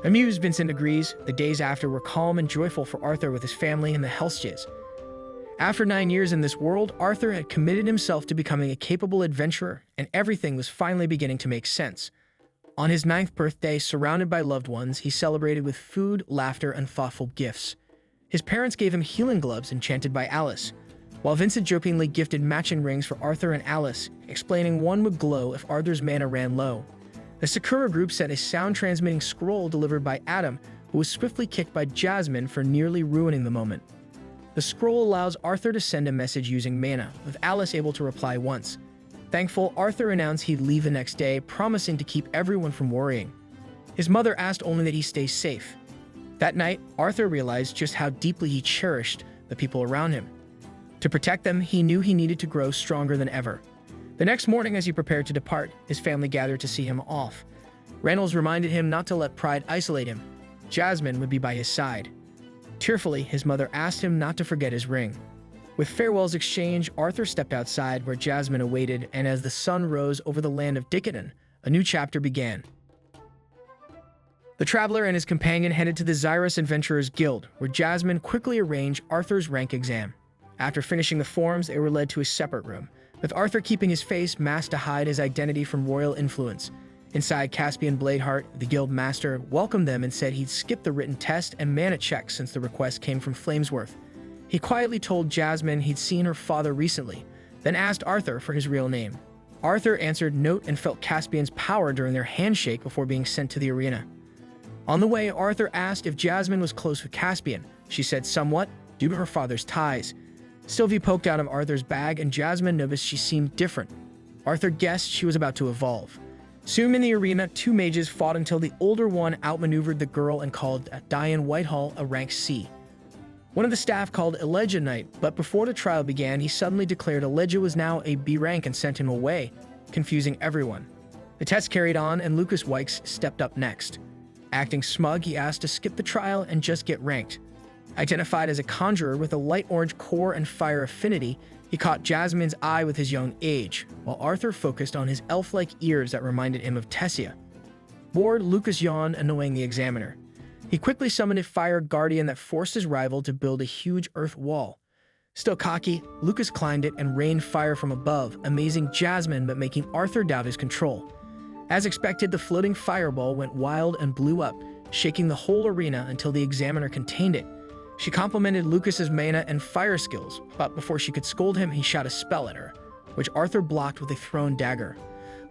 Amused, Vincent agrees. The days after were calm and joyful for Arthur with his family and the Helsties. After 9 years in this world, Arthur had committed himself to becoming a capable adventurer, and everything was finally beginning to make sense. On his 9th birthday, surrounded by loved ones, he celebrated with food, laughter, and thoughtful gifts. His parents gave him healing gloves enchanted by Alice, while Vincent jokingly gifted matching rings for Arthur and Alice, explaining one would glow if Arthur's mana ran low. The Sakura group sent a sound-transmitting scroll delivered by Adam, who was swiftly kicked by Jasmine for nearly ruining the moment. The scroll allows Arthur to send a message using mana, with Alice able to reply once. Thankful, Arthur announced he'd leave the next day, promising to keep everyone from worrying. His mother asked only that he stay safe. That night, Arthur realized just how deeply he cherished the people around him. To protect them, he knew he needed to grow stronger than ever. The next morning, as he prepared to depart, his family gathered to see him off. Reynolds reminded him not to let pride isolate him. Jasmine would be by his side. Tearfully, his mother asked him not to forget his ring. With farewells exchanged, Arthur stepped outside where Jasmine awaited, and as the sun rose over the land of Dickaden, a new chapter began. The traveler and his companion headed to the Xyrus Adventurers Guild, where Jasmine quickly arranged Arthur's rank exam. After finishing the forms, they were led to a separate room, with Arthur keeping his face masked to hide his identity from royal influence. Inside, Caspian Bladeheart, the guild master, welcomed them and said he'd skipped the written test and mana check since the request came from Flamesworth. He quietly told Jasmine he'd seen her father recently, then asked Arthur for his real name. Arthur answered note and felt Caspian's power during their handshake before being sent to the arena. On the way, Arthur asked if Jasmine was close with Caspian. She said somewhat, due to her father's ties. Sylvie poked out of Arthur's bag, and Jasmine noticed she seemed different. Arthur guessed she was about to evolve. Soon in the arena, two mages fought until the older one outmaneuvered the girl and called Diane Whitehall a rank C. One of the staff called Elijah Knight, but before the trial began, he suddenly declared Elijah was now a B rank and sent him away, confusing everyone. The test carried on, and Lucas Wykes stepped up next. Acting smug, he asked to skip the trial and just get ranked. Identified as a conjurer with a light orange core and fire affinity, he caught Jasmine's eye with his young age, while Arthur focused on his elf-like ears that reminded him of Tessia. Bored, Lucas yawned, annoying the examiner. He quickly summoned a fire guardian that forced his rival to build a huge earth wall. Still cocky, Lucas climbed it and rained fire from above, amazing Jasmine but making Arthur doubt his control. As expected, the floating fireball went wild and blew up, shaking the whole arena until the examiner contained it. She complimented Lucas's mana and fire skills, but before she could scold him, he shot a spell at her, which Arthur blocked with a thrown dagger.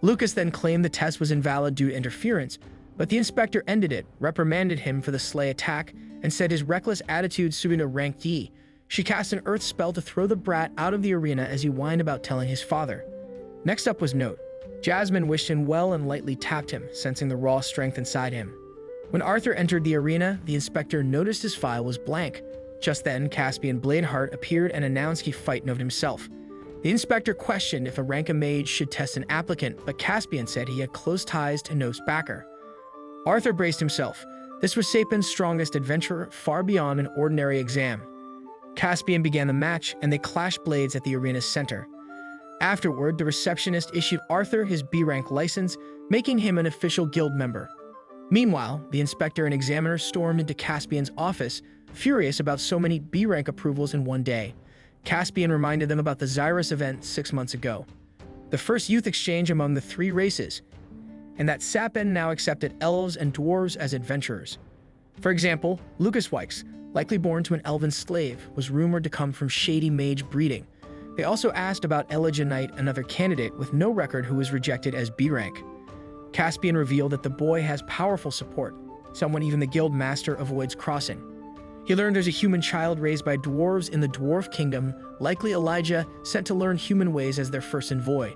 Lucas then claimed the test was invalid due to interference, but the inspector ended it, reprimanded him for the slay attack, and said his reckless attitude suited a rank D. She cast an earth spell to throw the brat out of the arena as he whined about telling his father. Next up was Note. Jasmine wished him well and lightly tapped him, sensing the raw strength inside him. When Arthur entered the arena, the inspector noticed his file was blank. Just then, Caspian Bladeheart appeared and announced he'd fight Note himself. The inspector questioned if a rank mage should test an applicant, but Caspian said he had close ties to Note's backer. Arthur braced himself. This was Sapin's strongest adventurer, far beyond an ordinary exam. Caspian began the match, and they clashed blades at the arena's center. Afterward, the receptionist issued Arthur his B-rank license, making him an official guild member. Meanwhile, the inspector and examiner stormed into Caspian's office, furious about so many B-rank approvals in one day. Caspian reminded them about the Xyrus event 6 months ago, the first youth exchange among the three races, and that Sapin now accepted elves and dwarves as adventurers. For example, Lucas Wykes, likely born to an elven slave, was rumored to come from shady mage breeding. They also asked about Elijah Knight, another candidate with no record who was rejected as B-rank. Caspian revealed that the boy has powerful support, someone even the guild master avoids crossing. He learned there's a human child raised by dwarves in the dwarf kingdom, likely Elijah, sent to learn human ways as their first envoy.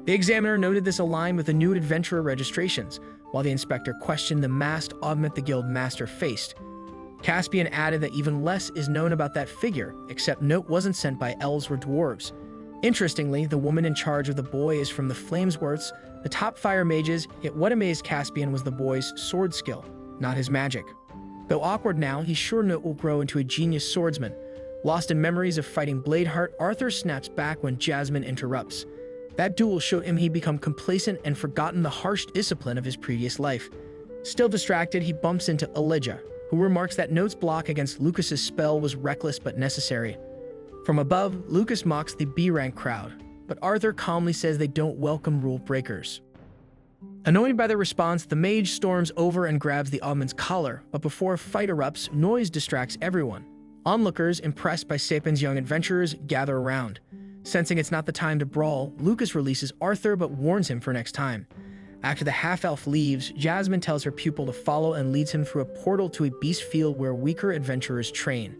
The examiner noted this aligned with the new adventurer registrations, while the inspector questioned the masked augment the guild master faced. Caspian added that even less is known about that figure, except Note wasn't sent by elves or dwarves. Interestingly, the woman in charge of the boy is from the Flamesworths, the top fire mages, yet what amazed Caspian was the boy's sword skill, not his magic. Though awkward now, he's sure Note will grow into a genius swordsman. Lost in memories of fighting Bladeheart, Arthur snaps back when Jasmine interrupts. That duel showed him he'd become complacent and forgotten the harsh discipline of his previous life. Still distracted, he bumps into Elijah, who remarks that Note's block against Lucas's spell was reckless but necessary. From above, Lucas mocks the B-rank crowd, but Arthur calmly says they don't welcome rule breakers. Annoyed by the response, the mage storms over and grabs the augment's collar, but before a fight erupts, noise distracts everyone. Onlookers, impressed by Sapin's young adventurers, gather around. Sensing it's not the time to brawl, Lucas releases Arthur but warns him for next time. After the half-elf leaves, Jasmine tells her pupil to follow and leads him through a portal to a beast field where weaker adventurers train.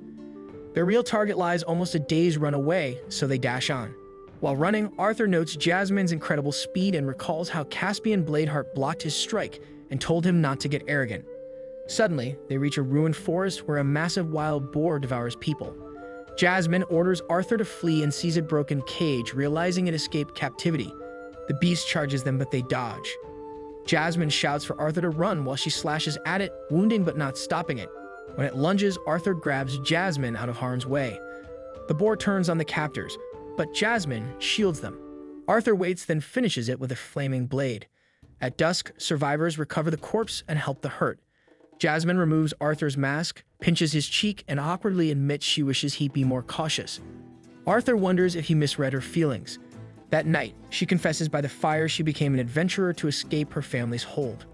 Their real target lies almost a day's run away, so they dash on. While running, Arthur notes Jasmine's incredible speed and recalls how Caspian Bladeheart blocked his strike and told him not to get arrogant. Suddenly, they reach a ruined forest where a massive wild boar devours people. Jasmine orders Arthur to flee and sees a broken cage, realizing it escaped captivity. The beast charges them, but they dodge. Jasmine shouts for Arthur to run while she slashes at it, wounding but not stopping it. When it lunges, Arthur grabs Jasmine out of harm's way. The boar turns on the captors, but Jasmine shields them. Arthur waits, then finishes it with a flaming blade. At dusk, survivors recover the corpse and help the hurt. Jasmine removes Arthur's mask, pinches his cheek, and awkwardly admits she wishes he'd be more cautious. Arthur wonders if he misread her feelings. That night, she confesses by the fire she became an adventurer to escape her family's hold.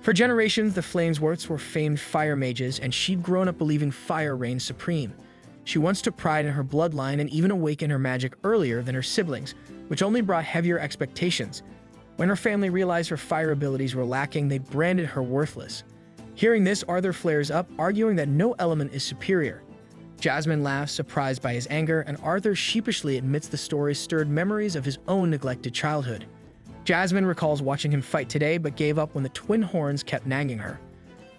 For generations, the Flamesworths were famed fire mages, and she'd grown up believing fire reigned supreme. She once took pride in her bloodline and even awakened her magic earlier than her siblings, which only brought heavier expectations. When her family realized her fire abilities were lacking, they branded her worthless. Hearing this, Arthur flares up, arguing that no element is superior. Jasmine laughs, surprised by his anger, and Arthur sheepishly admits the story stirred memories of his own neglected childhood. Jasmine recalls watching him fight today, but gave up when the twin horns kept nagging her.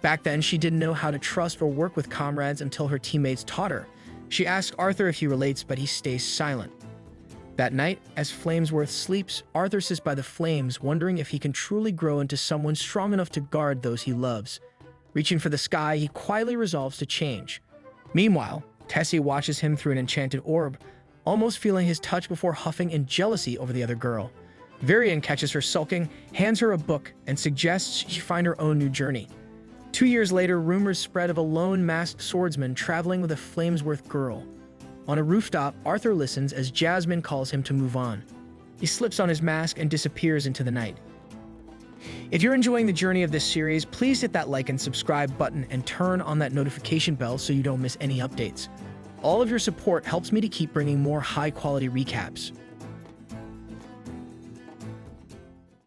Back then, she didn't know how to trust or work with comrades until her teammates taught her. She asks Arthur if he relates, but he stays silent. That night, as Flamesworth sleeps, Arthur sits by the flames, wondering if he can truly grow into someone strong enough to guard those he loves. Reaching for the sky, he quietly resolves to change. Meanwhile, Tessie watches him through an enchanted orb, almost feeling his touch before huffing in jealousy over the other girl. Virian catches her sulking, hands her a book, and suggests she find her own new journey. 2 years later, rumors spread of a lone masked swordsman traveling with a Flamesworth girl. On a rooftop, Arthur listens as Jasmine calls him to move on. He slips on his mask and disappears into the night. If you're enjoying the journey of this series, please hit that like and subscribe button and turn on that notification bell so you don't miss any updates. All of your support helps me to keep bringing more high-quality recaps.